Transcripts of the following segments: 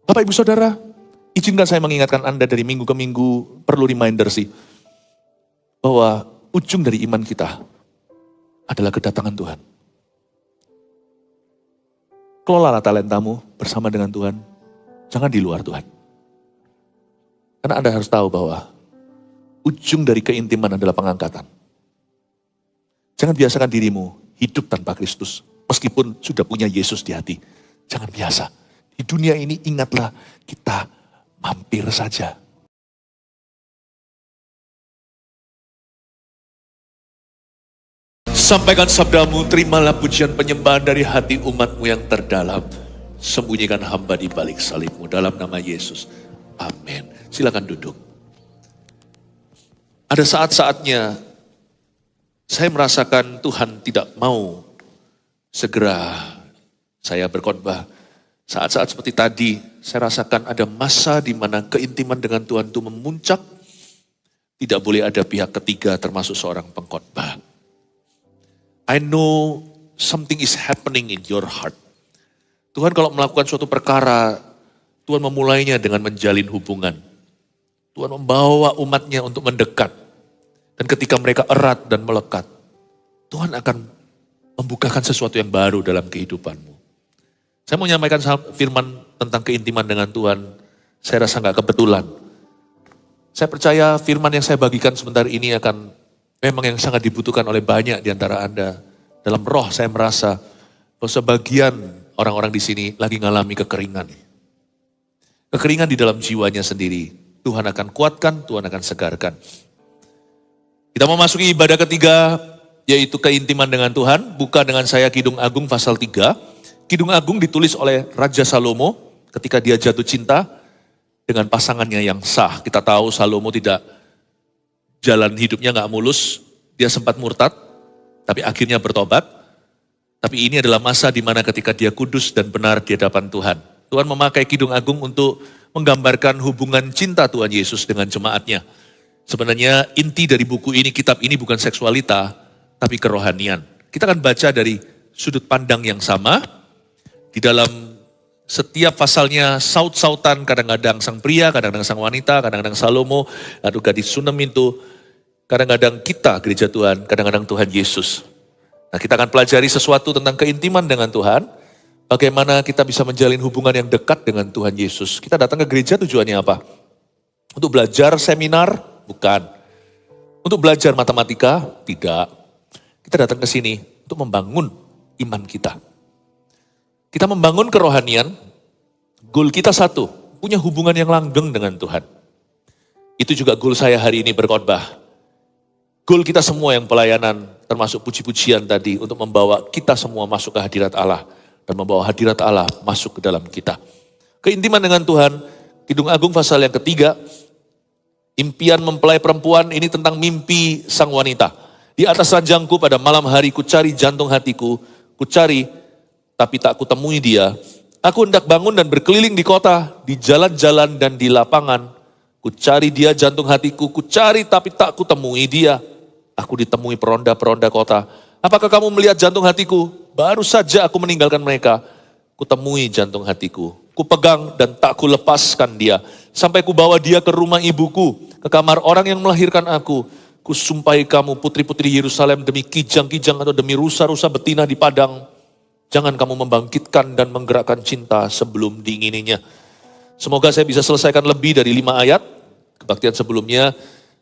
Bapak Ibu Saudara, izinkan saya mengingatkan Anda dari minggu ke minggu, perlu reminder sih, bahwa ujung dari iman kita adalah kedatangan Tuhan. Kelolalah talentamu bersama dengan Tuhan, jangan di luar Tuhan. Karena Anda harus tahu bahwa ujung dari keintiman adalah pengangkatan. Jangan biasakan dirimu hidup tanpa Kristus, meskipun sudah punya Yesus di hati. Jangan biasa. Di dunia ini ingatlah kita mampir saja. Sampaikan sabdamu, terimalah pujian penyembahan dari hati umatmu yang terdalam. Sembunyikan hamba di balik salibmu dalam nama Yesus. Amin. Silakan duduk. Ada saat-saatnya saya merasakan Tuhan tidak mau segera saya berkhotbah. Saat-saat seperti tadi, saya rasakan ada masa di mana keintiman dengan Tuhan itu memuncak. Tidak boleh ada pihak ketiga termasuk seorang pengkhotbah. I know something is happening in your heart. Tuhan kalau melakukan suatu perkara, Tuhan memulainya dengan menjalin hubungan. Tuhan membawa umatnya untuk mendekat. Dan ketika mereka erat dan melekat, Tuhan akan membukakan sesuatu yang baru dalam kehidupanmu. Saya mau menyampaikan firman tentang keintiman dengan Tuhan. Saya rasa gak kebetulan. Saya percaya firman yang saya bagikan sebentar ini akan memang yang sangat dibutuhkan oleh banyak di antara Anda. Dalam roh saya merasa bahwa sebagian orang-orang di sini lagi ngalami kekeringan. Kekeringan di dalam jiwanya sendiri. Tuhan akan kuatkan, Tuhan akan segarkan. Kita memasuki ibadah ketiga, yaitu keintiman dengan Tuhan. Buka dengan saya Kidung Agung pasal 3. Kidung Agung ditulis oleh Raja Salomo ketika dia jatuh cinta dengan pasangannya yang sah. Kita tahu Salomo tidak, jalan hidupnya gak mulus, dia sempat murtad, tapi akhirnya bertobat. Tapi ini adalah masa di mana ketika dia kudus dan benar di hadapan Tuhan. Tuhan memakai Kidung Agung untuk menggambarkan hubungan cinta Tuhan Yesus dengan jemaatnya. Sebenarnya inti dari buku ini, kitab ini bukan seksualita, tapi kerohanian. Kita akan baca dari sudut pandang yang sama. Di dalam setiap pasalnya saut-sautan, kadang-kadang sang pria, kadang-kadang sang wanita, kadang-kadang Salomo, lalu gadis Sunem itu, kadang-kadang kita gereja Tuhan, kadang-kadang Tuhan Yesus. Nah, kita akan pelajari sesuatu tentang keintiman dengan Tuhan, bagaimana kita bisa menjalin hubungan yang dekat dengan Tuhan Yesus. Kita datang ke gereja tujuannya apa? Untuk belajar seminar? Bukan. Untuk belajar matematika? Tidak. Kita datang ke sini untuk membangun iman kita. Kita membangun kerohanian, goal kita satu, punya hubungan yang langgeng dengan Tuhan. Itu juga goal saya hari ini berkhotbah. Goal kita semua yang pelayanan, termasuk puji-pujian tadi, untuk membawa kita semua masuk ke hadirat Allah. Dan membawa hadirat Allah masuk ke dalam kita. Keintiman dengan Tuhan, Kidung Agung pasal yang ketiga, impian mempelai perempuan ini tentang mimpi sang wanita. Di atas ranjangku pada malam hari kucari jantung hatiku, kucari tapi tak kutemui dia. Aku hendak bangun dan berkeliling di kota, di jalan-jalan dan di lapangan. Kucari dia jantung hatiku, kucari tapi tak kutemui dia. Aku ditemui peronda-peronda kota. Apakah kamu melihat jantung hatiku? Baru saja aku meninggalkan mereka. Kutemui jantung hatiku. Kupegang dan tak kulepaskan dia. Sampai kubawa dia ke rumah ibuku, ke kamar orang yang melahirkan aku. Kusumpahi kamu putri-putri Yerusalem demi kijang-kijang atau demi rusa-rusa betina di padang. Jangan kamu membangkitkan dan menggerakkan cinta sebelum diingininya. Semoga saya bisa selesaikan lebih dari 5 ayat. Kebaktian sebelumnya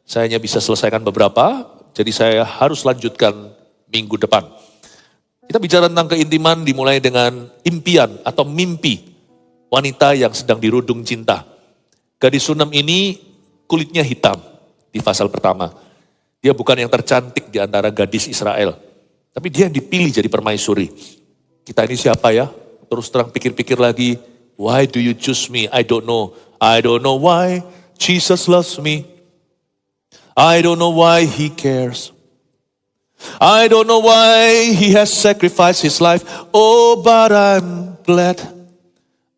saya hanya bisa selesaikan beberapa. Jadi saya harus lanjutkan minggu depan. Kita bicara tentang keintiman dimulai dengan impian atau mimpi wanita yang sedang dirudung cinta. Gadis Sunem ini kulitnya hitam di pasal pertama. Dia bukan yang tercantik di antara gadis Israel. Tapi dia yang dipilih jadi permaisuri. Kita ini siapa ya? Terus terang pikir-pikir lagi. Why do you choose me? I don't know. I don't know why Jesus loves me. I don't know why he cares. I don't know why he has sacrificed his life. Oh, but I'm glad.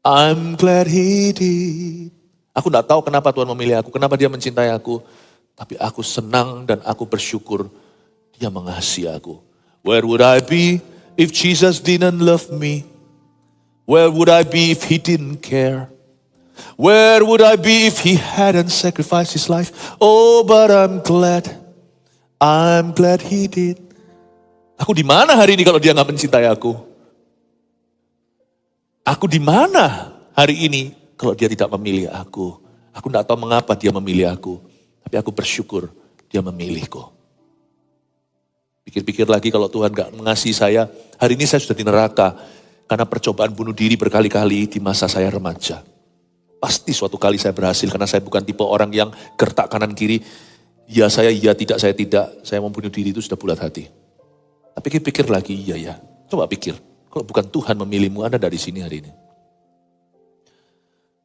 I'm glad he did. Aku gak tahu kenapa Tuhan memilih aku. Kenapa dia mencintai aku. Tapi aku senang dan aku bersyukur dia mengasihi aku. Where would I be if Jesus didn't love me? Where would I be if he didn't care? Where would I be if he hadn't sacrificed his life? Oh, but I'm glad he did. Aku di mana hari ini kalau dia nggak mencintai aku? Aku di mana hari ini kalau dia tidak memilih aku? Aku tidak tahu mengapa dia memilih aku, tapi aku bersyukur dia memilihku. Pikir-pikir lagi kalau Tuhan gak mengasihi saya, hari ini saya sudah di neraka karena percobaan bunuh diri berkali-kali di masa saya remaja. Pasti suatu kali saya berhasil karena saya bukan tipe orang yang gertak kanan kiri. Ya saya, ya tidak, saya tidak. Saya mau bunuh diri itu sudah bulat hati. Tapi pikir lagi, iya ya. Coba pikir, kalau bukan Tuhan memilihmu, Anda dari sini hari ini.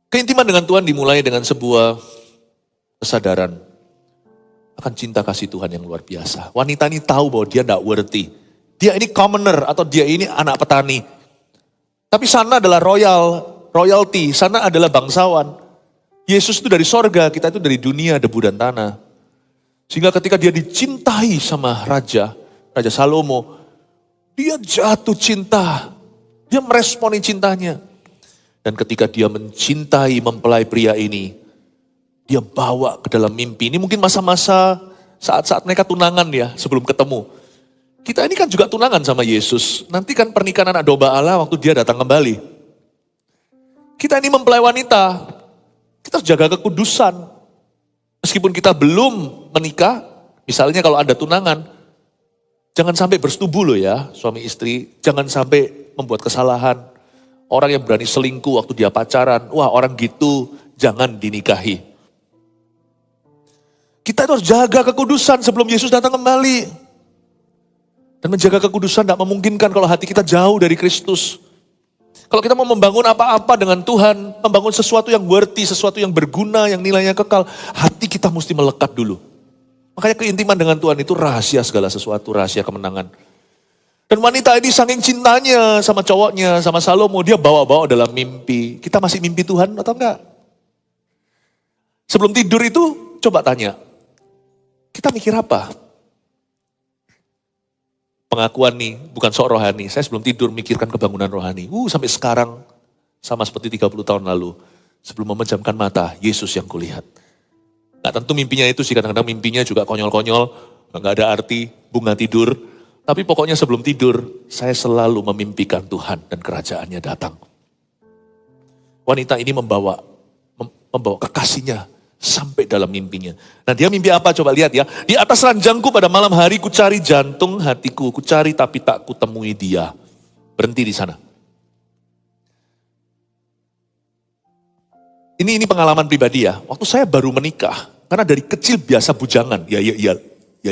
Keintiman dengan Tuhan dimulai dengan sebuah kesadaran akan cinta kasih Tuhan yang luar biasa. Wanita ini tahu bahwa dia tidak worthy. Dia ini commoner atau dia ini anak petani. Tapi sana adalah royalty, sana adalah bangsawan. Yesus itu dari sorga, kita itu dari dunia, debu dan tanah. Sehingga ketika dia dicintai sama Raja Salomo, dia jatuh cinta. Dia meresponi cintanya. Dan ketika dia mencintai mempelai pria ini, dia bawa ke dalam mimpi. Ini mungkin masa-masa saat-saat mereka tunangan ya, sebelum ketemu. Kita ini kan juga tunangan sama Yesus. Nanti kan pernikahan anak domba Allah waktu dia datang kembali. Kita ini mempelai wanita. Kita harus jaga kekudusan. Meskipun kita belum menikah, misalnya kalau ada tunangan, jangan sampai bersetubuh loh ya, suami istri. Jangan sampai membuat kesalahan. Orang yang berani selingkuh waktu dia pacaran, wah orang gitu jangan dinikahi. Kita itu harus jaga kekudusan sebelum Yesus datang kembali. Dan menjaga kekudusan tidak memungkinkan kalau hati kita jauh dari Kristus. Kalau kita mau membangun apa-apa dengan Tuhan, membangun sesuatu yang worthy, sesuatu yang berguna, yang nilainya kekal, hati kita mesti melekat dulu. Makanya keintiman dengan Tuhan itu rahasia segala sesuatu, rahasia kemenangan. Dan wanita ini saking cintanya sama cowoknya, sama Salomo, dia bawa-bawa dalam mimpi. Kita masih mimpi Tuhan atau enggak? Sebelum tidur itu, coba tanya. Kita mikir apa? Pengakuan nih, bukan sok rohani. Saya sebelum tidur mikirkan kebangunan rohani. Sampai sekarang, sama seperti 30 tahun lalu. Sebelum memejamkan mata, Yesus yang kulihat. Nah tentu mimpinya itu sih, kadang-kadang mimpinya juga konyol-konyol. Gak ada arti, bunga tidur. Tapi pokoknya sebelum tidur, saya selalu memimpikan Tuhan dan kerajaannya datang. Wanita ini membawa kekasihnya sampai dalam mimpinya. Nah dia mimpi apa? Coba lihat ya. Di atas ranjangku pada malam hari ku cari jantung hatiku. Ku cari tapi tak kutemui dia. Berhenti di sana. Ini pengalaman pribadi ya. Waktu saya baru menikah. Karena dari kecil biasa bujangan. Ya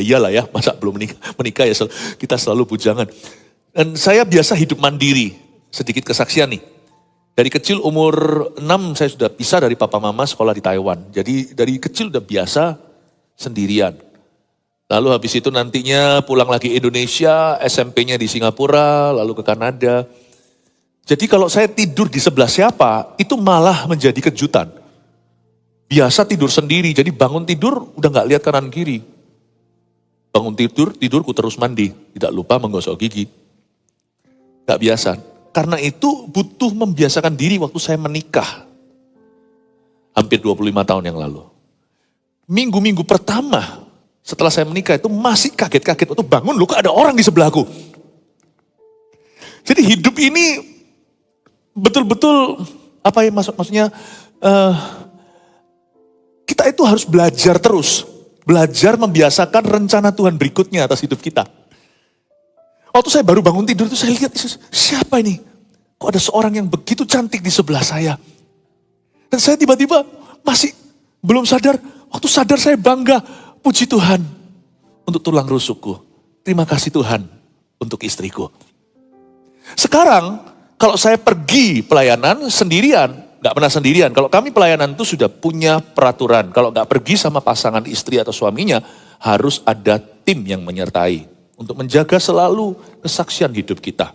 iyalah ya. Masa belum menikah ya kita selalu bujangan. Dan saya biasa hidup mandiri. Sedikit kesaksian nih. Dari kecil umur 6 saya sudah pisah dari papa mama sekolah di Taiwan. Jadi dari kecil udah biasa sendirian. Lalu habis itu nantinya pulang lagi Indonesia, SMP-nya di Singapura, lalu ke Kanada. Jadi kalau saya tidur di sebelah siapa, itu malah menjadi kejutan. Biasa tidur sendiri, jadi bangun tidur udah gak lihat kanan kiri. Bangun tidurku terus mandi, tidak lupa menggosok gigi. Gak biasa. Karena itu butuh membiasakan diri waktu saya menikah. Hampir 25 tahun yang lalu. Minggu-minggu pertama setelah saya menikah itu masih kaget-kaget. Waktu bangun loh kok ada orang di sebelahku. Jadi hidup ini betul-betul apa ya maksudnya kita itu harus belajar terus. Belajar membiasakan rencana Tuhan berikutnya atas hidup kita. Waktu saya baru bangun tidur itu saya lihat, siapa ini? Kok ada seorang yang begitu cantik di sebelah saya? Dan saya tiba-tiba masih belum sadar. Waktu sadar saya bangga. Puji Tuhan untuk tulang rusukku. Terima kasih Tuhan untuk istriku. Sekarang kalau saya pergi pelayanan sendirian. Gak pernah sendirian. Kalau kami pelayanan itu sudah punya peraturan. Kalau gak pergi sama pasangan istri atau suaminya. Harus ada tim yang menyertai. Untuk menjaga selalu kesaksian hidup kita.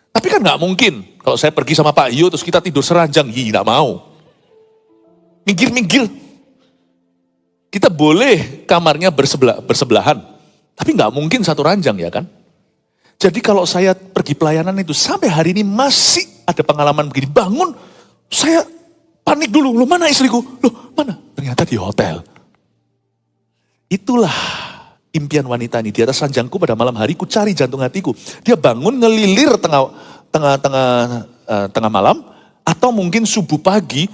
Tapi kan gak mungkin. Kalau saya pergi sama Pak Yu terus kita tidur seranjang. Gak mau. Minggir-minggir. Kita boleh kamarnya bersebelahan. Tapi gak mungkin satu ranjang ya kan. Jadi kalau saya pergi pelayanan itu sampai hari ini masih ada pengalaman begini. Bangun, saya panik dulu, loh mana istriku? Loh mana? Ternyata di hotel. Itulah impian wanita ini. Di atas ranjangku pada malam hari ku cari jantung hatiku. Dia bangun ngelilir tengah malam atau mungkin subuh pagi.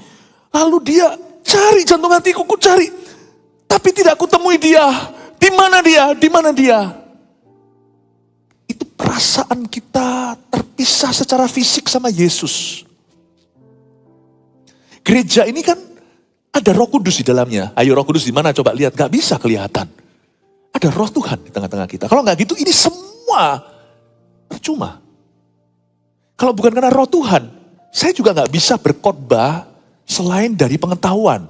Lalu dia cari jantung hatiku, ku cari. Tapi tidak ku temui dia. Di mana dia? Di mana dia? Itu perasaan kita terpisah secara fisik sama Yesus. Gereja ini kan ada Roh Kudus di dalamnya. Ayo Roh Kudus di mana? Coba lihat, gak bisa kelihatan. Ada Roh Tuhan di tengah-tengah kita. Kalau gak gitu, ini semua percuma. Kalau bukan karena Roh Tuhan, saya juga gak bisa berkhotbah selain dari pengetahuan.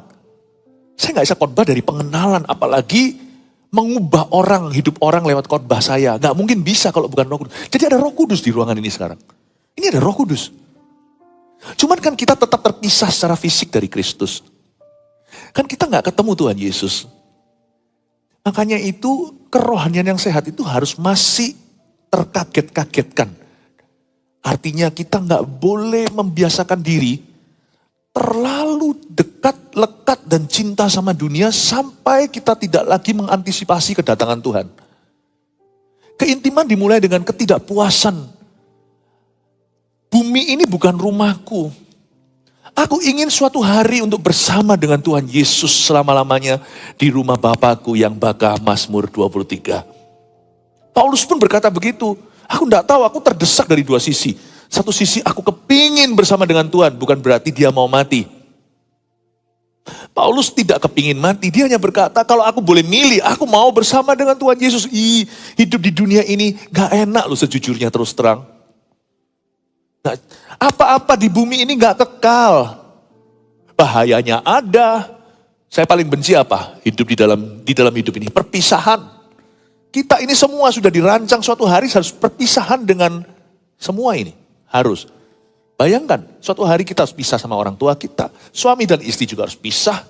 Saya gak bisa khotbah dari pengenalan, apalagi mengubah orang, hidup orang lewat khotbah saya. Gak mungkin bisa kalau bukan Roh Kudus. Jadi ada Roh Kudus di ruangan ini sekarang. Ini ada Roh Kudus. Cuman kan kita tetap terpisah secara fisik dari Kristus. Kan kita gak ketemu Tuhan Yesus. Makanya itu kerohanian yang sehat itu harus masih terkaget-kagetkan. Artinya kita gak boleh membiasakan diri terlalu dekat, lekat dan cinta sama dunia sampai kita tidak lagi mengantisipasi kedatangan Tuhan. Keintiman dimulai dengan ketidakpuasan. Bumi ini bukan rumahku. Aku ingin suatu hari untuk bersama dengan Tuhan Yesus selama-lamanya di rumah Bapakku yang bakah. Mazmur 23. Paulus pun berkata begitu. Aku tidak tahu, aku terdesak dari dua sisi. Satu sisi aku kepingin bersama dengan Tuhan, bukan berarti dia mau mati. Paulus tidak kepingin mati, dia hanya berkata kalau aku boleh milih, aku mau bersama dengan Tuhan Yesus. Hidup di dunia ini gak enak loh sejujurnya terus terang. Nah, apa-apa di bumi ini gak kekal. Bahayanya ada. Saya paling benci apa? Hidup di dalam hidup ini. Perpisahan. Kita ini semua sudah dirancang suatu hari harus perpisahan dengan semua ini. Harus. Bayangkan, suatu hari kita harus pisah sama orang tua kita. Suami dan istri juga harus pisah.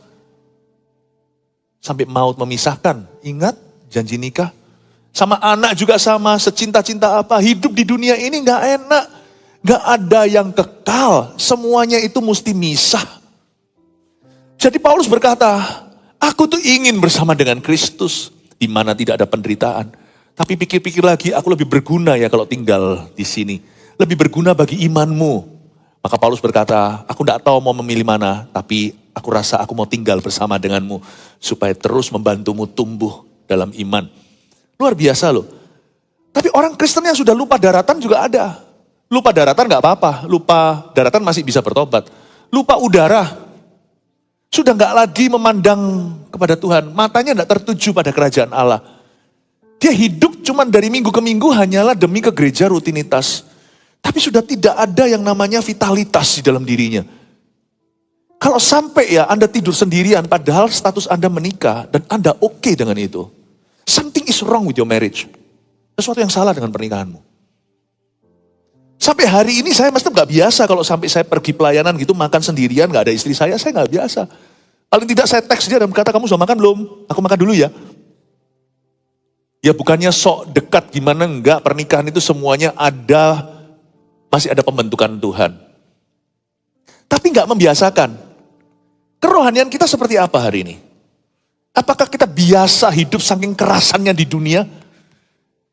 Sampai maut memisahkan. Ingat janji nikah. Sama anak juga sama, secinta-cinta apa. Hidup di dunia ini gak enak. Gak ada yang kekal, semuanya itu mesti misah. Jadi Paulus berkata, aku tuh ingin bersama dengan Kristus, di mana tidak ada penderitaan. Tapi pikir-pikir lagi, aku lebih berguna ya kalau tinggal di sini. Lebih berguna bagi imanmu. Maka Paulus berkata, aku gak tahu mau memilih mana, tapi aku rasa aku mau tinggal bersama denganmu, supaya terus membantumu tumbuh dalam iman. Luar biasa loh. Tapi orang Kristen yang sudah lupa daratan juga ada. Lupa daratan gak apa-apa, lupa daratan masih bisa bertobat. Lupa udara, sudah gak lagi memandang kepada Tuhan. Matanya gak tertuju pada kerajaan Allah. Dia hidup cuman dari minggu ke minggu hanyalah demi ke gereja rutinitas. Tapi sudah tidak ada yang namanya vitalitas di dalam dirinya. Kalau sampai ya Anda tidur sendirian padahal status Anda menikah dan Anda oke dengan itu. Something is wrong with your marriage. Sesuatu yang salah dengan pernikahanmu. Sampai hari ini saya mesti gak biasa kalau sampai saya pergi pelayanan gitu makan sendirian gak ada istri saya gak biasa. Paling tidak saya teks dia dan berkata kamu sudah makan belum? Aku makan dulu ya. Ya bukannya sok dekat gimana enggak, pernikahan itu semuanya ada, masih ada pembentukan Tuhan. Tapi gak membiasakan. Kerohanian kita seperti apa hari ini? Apakah kita biasa hidup saking kerasannya di dunia?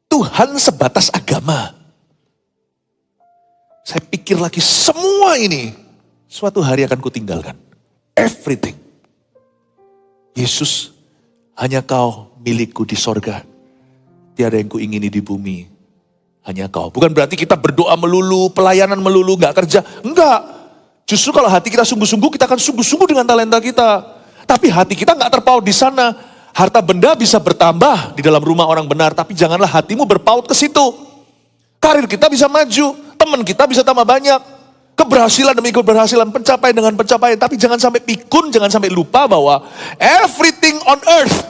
Tuhan sebatas agama. Saya pikir lagi semua ini suatu hari akan kutinggalkan. Everything. Yesus, hanya kau milikku di sorga. Tiada yang kuingini di bumi. Hanya kau. Bukan berarti kita berdoa melulu, pelayanan melulu, gak kerja. Enggak. Justru kalau hati kita sungguh-sungguh, kita akan sungguh-sungguh dengan talenta kita. Tapi hati kita gak terpaut di sana. Harta benda bisa bertambah di dalam rumah orang benar. Tapi janganlah hatimu berpaut ke situ. Karir kita bisa maju. Teman kita bisa tambah banyak. Keberhasilan demi keberhasilan, pencapaian dengan pencapaian. Tapi jangan sampai pikun, jangan sampai lupa bahwa everything on earth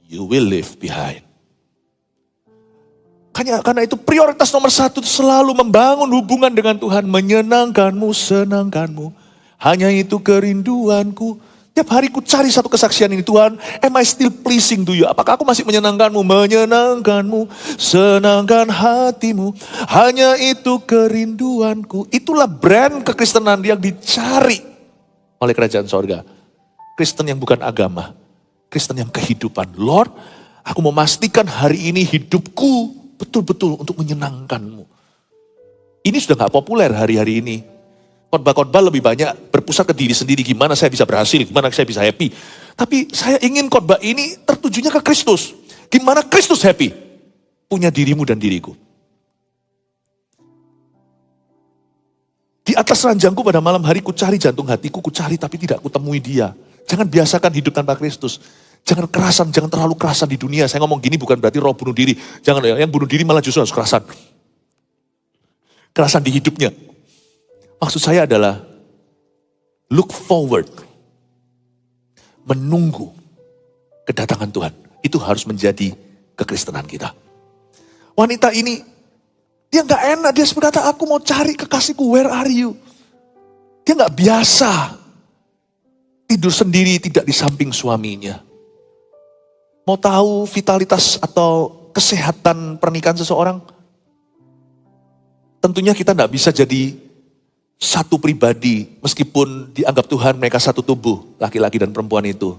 you will leave behind. Karena itu prioritas nomor satu selalu membangun hubungan dengan Tuhan. Menyenangkanmu, senangkanmu. Hanya itu kerinduanku. Tiap hari ku cari satu kesaksian ini, Tuhan, am I still pleasing to you? Apakah aku masih menyenangkanmu? Menyenangkanmu, senangkan hatimu. Hanya itu kerinduanku. Itulah brand kekristenan yang dicari. oleh kerajaan sorga. Kristen yang bukan agama, Kristen yang kehidupan. Lord, aku memastikan hari ini hidupku betul-betul untuk menyenangkan-Mu. Ini sudah gak populer hari-hari ini. Khotbah-khotbah lebih banyak berpusat ke diri sendiri, gimana saya bisa berhasil, gimana saya bisa happy. Tapi saya ingin khotbah ini tertujunya ke Kristus. Gimana Kristus happy? Punya dirimu dan diriku. Di atas ranjangku pada malam hari ku cari jantung hatiku, ku cari tapi tidak kutemui dia. Jangan biasakan hidup tanpa Kristus. Jangan kerasan, jangan terlalu kerasan di dunia. Saya ngomong gini bukan berarti roh bunuh diri. Jangan, yang bunuh diri malah justru harus kerasan. Kerasan di hidupnya. Maksud saya adalah look forward. Menunggu kedatangan Tuhan. Itu harus menjadi kekristenan kita. Wanita ini, dia gak enak. Dia berkata, aku mau cari kekasihku, where are you? Dia gak biasa. Tidur sendiri tidak di samping suaminya. Mau tahu vitalitas atau kesehatan pernikahan seseorang? Tentunya kita gak bisa jadi satu pribadi. Meskipun dianggap Tuhan mereka satu tubuh. Laki-laki dan perempuan itu.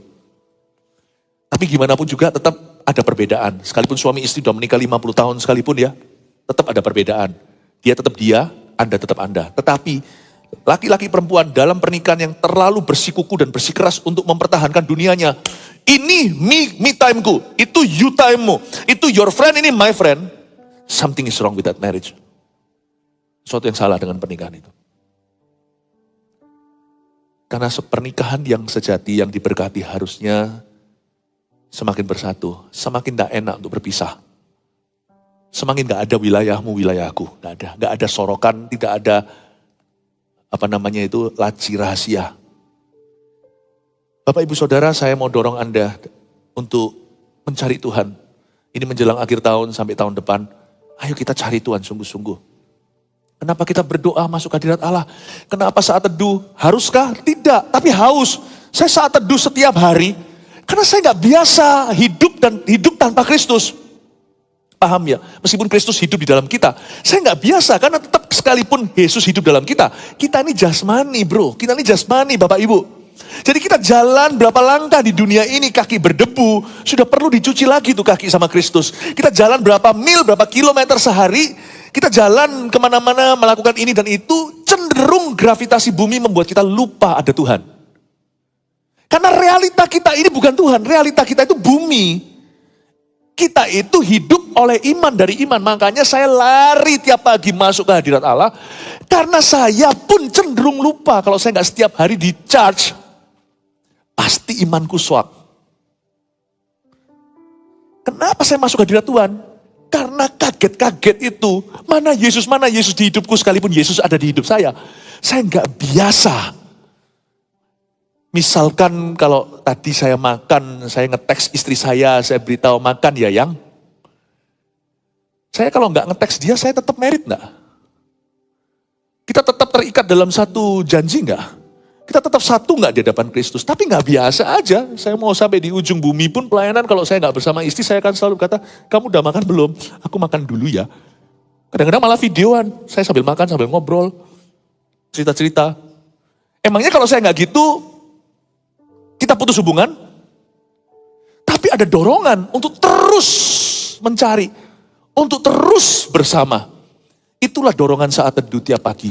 Tapi gimana pun juga tetap ada perbedaan. Sekalipun suami istri sudah menikah 50 tahun sekalipun ya. Tetap ada perbedaan. Dia tetap dia, Anda tetap Anda. Tetapi laki-laki perempuan dalam pernikahan yang terlalu bersikuku dan bersikeras untuk mempertahankan dunianya. Ini me time-ku, itu you time-mu. Itu your friend, ini my friend. Something is wrong with that marriage. Sesuatu yang salah dengan pernikahan itu. Karena pernikahan yang sejati, yang diberkati harusnya semakin bersatu. Semakin gak enak untuk berpisah. Semakin gak ada wilayahmu, wilayahku. Gak ada sorokan, tidak ada laci rahasia. Bapak Ibu Saudara, saya mau dorong Anda untuk mencari Tuhan. Ini menjelang akhir tahun sampai tahun depan. Ayo kita cari Tuhan sungguh-sungguh. Kenapa kita berdoa masuk hadirat Allah? Kenapa saat teduh? Haruskah? Tidak, tapi haus. Saya saat teduh setiap hari. Karena saya gak biasa hidup tanpa Kristus. Paham ya? Meskipun Kristus hidup di dalam kita. Saya gak biasa karena tetap sekalipun Yesus hidup dalam kita. Kita ini jasmani bro. Kita ini jasmani Bapak Ibu. Jadi kita jalan berapa langkah di dunia ini kaki berdebu. Sudah perlu dicuci lagi tuh kaki sama Kristus. Kita jalan berapa mil, berapa kilometer sehari. Kita jalan kemana-mana melakukan ini dan itu. Cenderung gravitasi bumi membuat kita lupa ada Tuhan. Karena realita kita ini bukan Tuhan. Realita kita itu bumi. Kita itu hidup oleh iman dari iman. Makanya saya lari tiap pagi masuk ke hadirat Allah. Karena saya pun cenderung lupa. Kalau saya gak setiap hari di charge. Pasti imanku swak. Kenapa saya masuk ke hadirat Tuhan? Karena kaget-kaget itu. Mana Yesus di hidupku sekalipun Yesus ada di hidup saya. Saya gak biasa. Misalkan kalau tadi saya makan, saya ngeteks istri saya beritahu makan ya yang. Saya kalau nggak ngeteks dia, saya tetap married nggak? Kita tetap terikat dalam satu janji nggak? Kita tetap satu nggak di hadapan Kristus? Tapi nggak biasa aja. Saya mau sampai di ujung bumi pun pelayanan kalau saya nggak bersama istri, saya akan selalu kata, kamu udah makan belum? Aku makan dulu ya. Kadang-kadang malah videoan, saya sambil makan, sambil ngobrol, cerita-cerita. Emangnya kalau saya nggak gitu, kita putus hubungan, tapi ada dorongan untuk terus mencari, untuk terus bersama. Itulah dorongan saat teduh tiap pagi.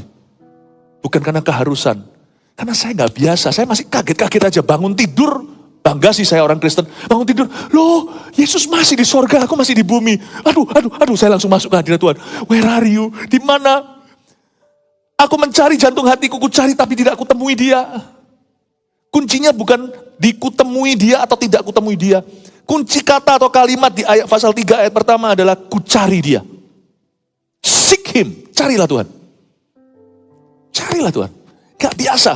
Bukan karena keharusan, karena saya gak biasa, saya masih kaget-kaget aja bangun tidur. Bangga sih saya orang Kristen, bangun tidur, loh Yesus masih di sorga, aku masih di bumi. Aduh, saya langsung masuk ke hadirat Tuhan. Where are you? Di mana? Aku mencari jantung hatiku, ku cari tapi tidak kutemui dia. Kuncinya bukan dikutemui dia atau tidak kutemui dia. Kunci kata atau kalimat di ayat pasal 3 ayat pertama adalah ku cari dia. Seek him, carilah Tuhan. Carilah Tuhan. Gak biasa.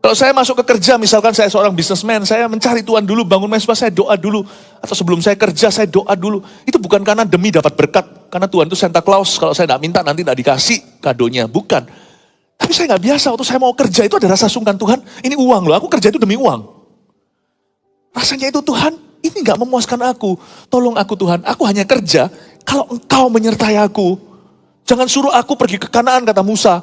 Kalau saya masuk ke kerja, misalkan saya seorang businessman, saya mencari Tuhan dulu, bangun mesbah, saya doa dulu. Atau sebelum saya kerja, saya doa dulu. Itu bukan karena demi dapat berkat. Karena Tuhan itu Santa Claus, kalau saya tidak minta nanti tidak dikasih kadonya. Bukan. Tapi saya gak biasa, waktu saya mau kerja itu ada rasa sungkan, Tuhan ini uang loh, aku kerja itu demi uang. Rasanya itu Tuhan, ini gak memuaskan aku. Tolong aku Tuhan, aku hanya kerja kalau Engkau menyertai aku. Jangan suruh aku pergi ke Kanaan, kata Musa.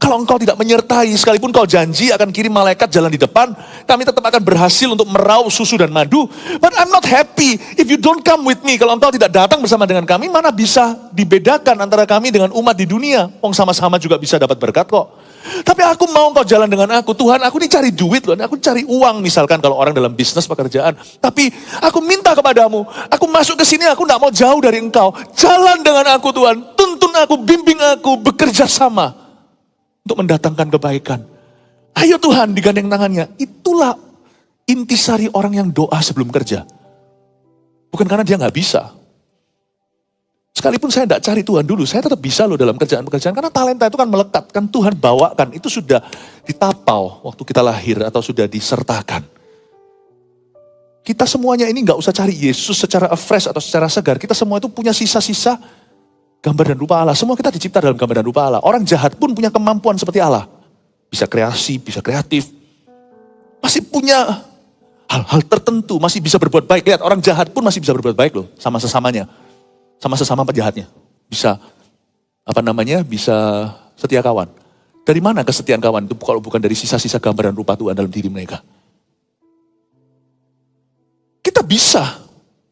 Kalau engkau tidak menyertai, sekalipun kau janji akan kirim malaikat jalan di depan, kami tetap akan berhasil untuk meraup susu dan madu. But I'm not happy if you don't come with me. Kalau engkau tidak datang bersama dengan kami, mana bisa dibedakan antara kami dengan umat di dunia. Wong sama-sama juga bisa dapat berkat kok. Tapi aku mau engkau jalan dengan aku. Tuhan, aku ini cari duit loh. Aku cari uang misalkan kalau orang dalam bisnis pekerjaan. Tapi aku minta kepadamu. Aku masuk ke sini, aku tidak mau jauh dari engkau. Jalan dengan aku Tuhan. Tuntun aku, bimbing aku, bekerja sama. Untuk mendatangkan kebaikan. Ayo Tuhan, digandeng tangannya. Itulah intisari orang yang doa sebelum kerja. Bukan karena dia nggak bisa. Sekalipun saya tidak cari Tuhan dulu, saya tetap bisa loh dalam kerjaan-pekerjaan. Karena talenta itu kan melekat, kan Tuhan bawakan. Itu sudah ditapau waktu kita lahir atau sudah disertakan. Kita semuanya ini nggak usah cari Yesus secara afresh atau secara segar. Kita semua itu punya sisa-sisa gambar dan rupa Allah. Semua kita dicipta dalam gambar dan rupa Allah. Orang jahat pun punya kemampuan seperti Allah. Bisa kreasi, bisa kreatif. Masih punya hal-hal tertentu, masih bisa berbuat baik. Lihat, orang jahat pun masih bisa berbuat baik loh, sama sesamanya. Sama sesama penjahatnya. Bisa, bisa setia kawan. Dari mana kesetiaan kawan itu kalau bukan dari sisa-sisa gambar dan rupa Tuhan dalam diri mereka? Kita bisa,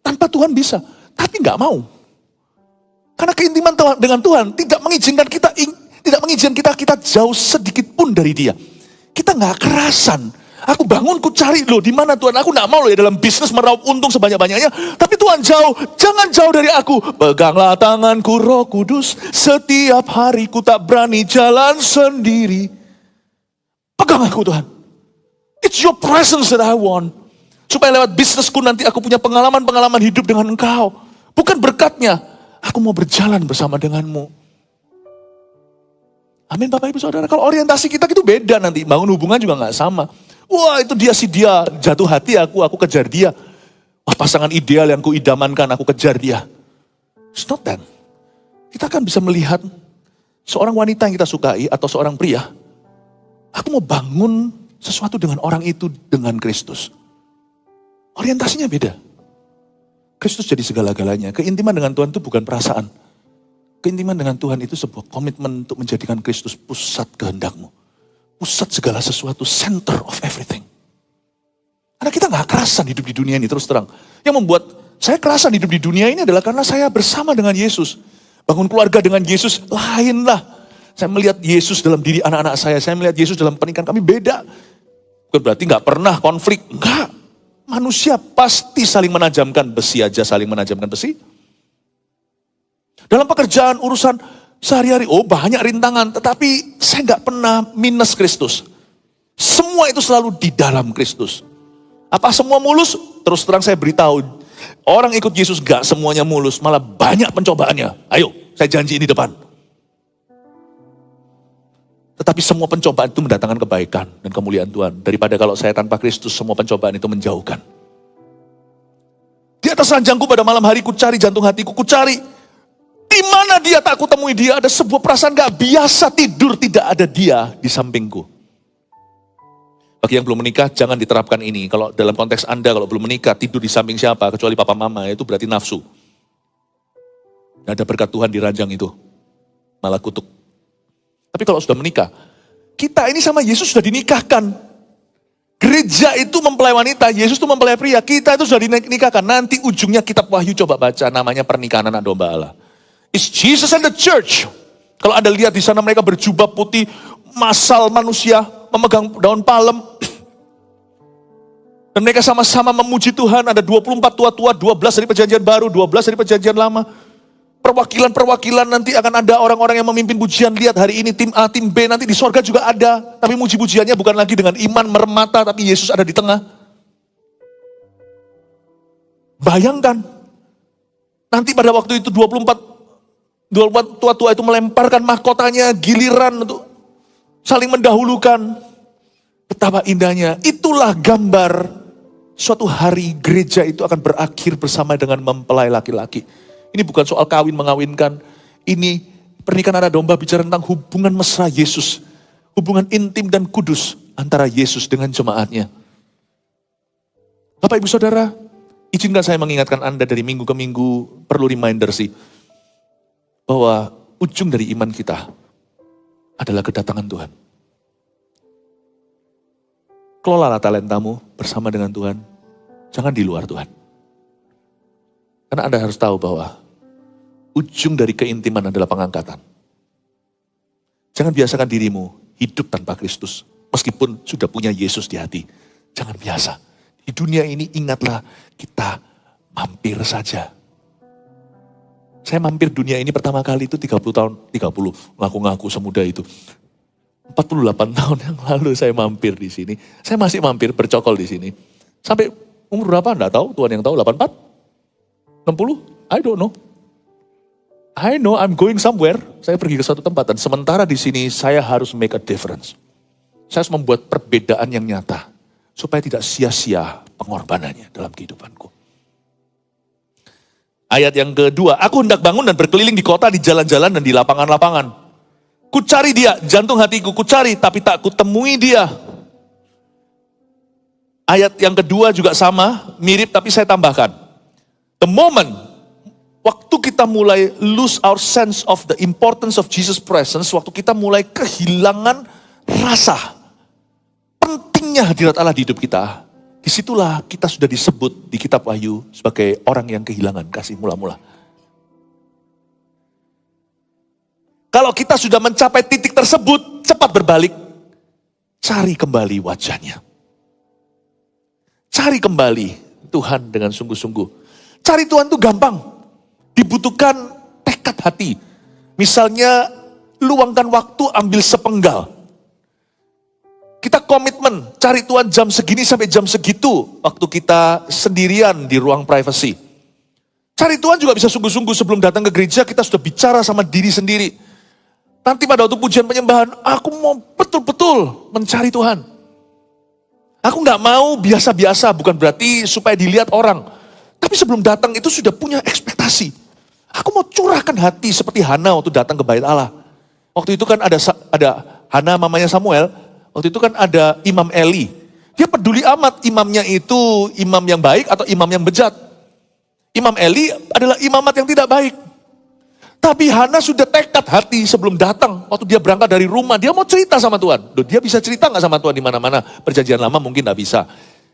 tanpa Tuhan bisa, tapi nggak mau. Karena keintiman dengan Tuhan tidak mengizinkan kita jauh sedikit pun dari Dia. Kita nggak kerasan. Aku bangun, ku cari loh di mana Tuhan. Aku nggak mau loh ya dalam bisnis meraup untung sebanyak-banyaknya. Tapi Tuhan jauh, jangan jauh dari aku. Peganglah tanganku Roh Kudus. Setiap hari ku tak berani jalan sendiri. Pegang aku Tuhan. It's your presence that I want. Supaya lewat bisnisku nanti aku punya pengalaman-pengalaman hidup dengan Engkau. Bukan berkatnya. Aku mau berjalan bersama denganmu. Amin Bapak Ibu Saudara. Kalau orientasi kita itu beda nanti. Bangun hubungan juga gak sama. Wah itu dia jatuh hati aku kejar dia. Wah pasangan ideal yang kuidamankan, aku kejar dia. It's not that. Kita kan bisa melihat seorang wanita yang kita sukai atau seorang pria. Aku mau bangun sesuatu dengan orang itu dengan Kristus. Orientasinya beda. Kristus jadi segala-galanya. Keintiman dengan Tuhan itu bukan perasaan. Keintiman dengan Tuhan itu sebuah komitmen untuk menjadikan Kristus pusat kehendakmu. Pusat segala sesuatu, center of everything. Karena kita gak kerasan hidup di dunia ini terus terang. Yang membuat saya kerasan hidup di dunia ini adalah karena saya bersama dengan Yesus. Bangun keluarga dengan Yesus, lainlah. Saya melihat Yesus dalam diri anak-anak saya melihat Yesus dalam pernikahan kami beda. Bukan berarti gak pernah konflik, enggak. Manusia pasti saling menajamkan besi aja, saling menajamkan besi. Dalam pekerjaan, urusan sehari-hari, banyak rintangan. Tetapi saya gak pernah minus Kristus. Semua itu selalu di dalam Kristus. Apa semua mulus? Terus terang saya beritahu. Orang ikut Yesus gak semuanya mulus, malah banyak pencobaannya. Ayo, saya janji ini depan. Tetapi semua pencobaan itu mendatangkan kebaikan dan kemuliaan Tuhan. Daripada kalau saya tanpa Kristus, semua pencobaan itu menjauhkan. Di atas ranjangku pada malam hari, ku cari jantung hatiku, ku cari. Di mana dia tak ku temui dia, ada sebuah perasaan gak biasa tidur, tidak ada dia di sampingku. Bagi yang belum menikah, jangan diterapkan ini. Kalau dalam konteks Anda, kalau belum menikah, tidur di samping siapa, kecuali papa mama, itu berarti nafsu. Gak ada berkat Tuhan di ranjang itu. Malah kutuk. Tapi kalau sudah menikah, kita ini sama Yesus sudah dinikahkan. Gereja itu mempelai wanita, Yesus itu mempelai pria. Kita itu sudah dinikahkan. Nanti ujungnya kitab Wahyu coba baca, namanya pernikahan anak domba Allah. It's Jesus and the church. Kalau Anda lihat di sana mereka berjubah putih, masal manusia, memegang daun palem. Dan mereka sama-sama memuji Tuhan. Ada 24 tua-tua, 12 dari perjanjian baru, 12 dari perjanjian lama. Perwakilan-perwakilan nanti akan ada orang-orang yang memimpin pujian. Lihat hari ini tim A, tim B, nanti di sorga juga ada. Tapi muji-pujiannya bukan lagi dengan iman mermata, tapi Yesus ada di tengah. Bayangkan, nanti pada waktu itu 24 tua-tua itu melemparkan mahkotanya, giliran untuk saling mendahulukan. Betapa indahnya, itulah gambar suatu hari gereja itu akan berakhir bersama dengan mempelai laki-laki. Ini bukan soal kawin mengawinkan. Ini pernikahan anak domba bicara tentang hubungan mesra Yesus. Hubungan intim dan kudus antara Yesus dengan jemaatnya. Bapak Ibu Saudara, izinkan saya mengingatkan Anda dari minggu ke minggu, perlu reminder sih. Bahwa ujung dari iman kita adalah kedatangan Tuhan. Kelolalah talentamu bersama dengan Tuhan. Jangan di luar Tuhan. Karena Anda harus tahu bahwa ujung dari keintiman adalah pengangkatan. Jangan biasakan dirimu hidup tanpa Kristus. Meskipun sudah punya Yesus di hati. Jangan biasa. Di dunia ini ingatlah kita mampir saja. Saya mampir dunia ini pertama kali itu 30 tahun, 30, ngaku-ngaku semuda itu. 48 tahun yang lalu saya mampir di sini. Saya masih mampir bercokol di sini. Sampai umur berapa? Enggak tahu, Tuhan yang tahu, 84? 60? I don't know. I know I'm going somewhere. Saya pergi ke suatu tempat dan sementara di sini saya harus make a difference. Saya harus membuat perbedaan yang nyata. Supaya tidak sia-sia pengorbanannya dalam kehidupanku. Ayat yang kedua, aku hendak bangun dan berkeliling di kota, di jalan-jalan dan di lapangan-lapangan. Ku cari dia, jantung hatiku ku cari, tapi tak ku temui dia. Ayat yang kedua juga sama, mirip tapi saya tambahkan. The moment, waktu kita mulai lose our sense of the importance of Jesus' presence, waktu kita mulai kehilangan rasa pentingnya hadirat Allah di hidup kita, disitulah kita sudah disebut di kitab Wahyu sebagai orang yang kehilangan kasih mula-mula. Kalau kita sudah mencapai titik tersebut, cepat berbalik, cari kembali wajahnya. Cari kembali Tuhan dengan sungguh-sungguh. Cari Tuhan itu gampang, dibutuhkan tekad hati. Misalnya, luangkan waktu ambil sepenggal. Kita komitmen, cari Tuhan jam segini sampai jam segitu, waktu kita sendirian di ruang privasi. Cari Tuhan juga bisa sungguh-sungguh sebelum datang ke gereja, kita sudah bicara sama diri sendiri. Nanti pada waktu pujian penyembahan, aku mau betul-betul mencari Tuhan. Aku gak mau biasa-biasa, bukan berarti supaya dilihat orang. Tapi sebelum datang itu sudah punya ekspektasi. Aku mau curahkan hati seperti Hana waktu datang ke bait Allah. Waktu itu kan ada Hana mamanya Samuel, waktu itu kan ada Imam Eli. Dia peduli amat imamnya itu imam yang baik atau imam yang bejat. Imam Eli adalah imamat yang tidak baik. Tapi Hana sudah tekad hati sebelum datang. Waktu dia berangkat dari rumah, dia mau cerita sama Tuhan. Loh, dia bisa cerita gak sama Tuhan di mana-mana? Perjanjian lama mungkin gak bisa.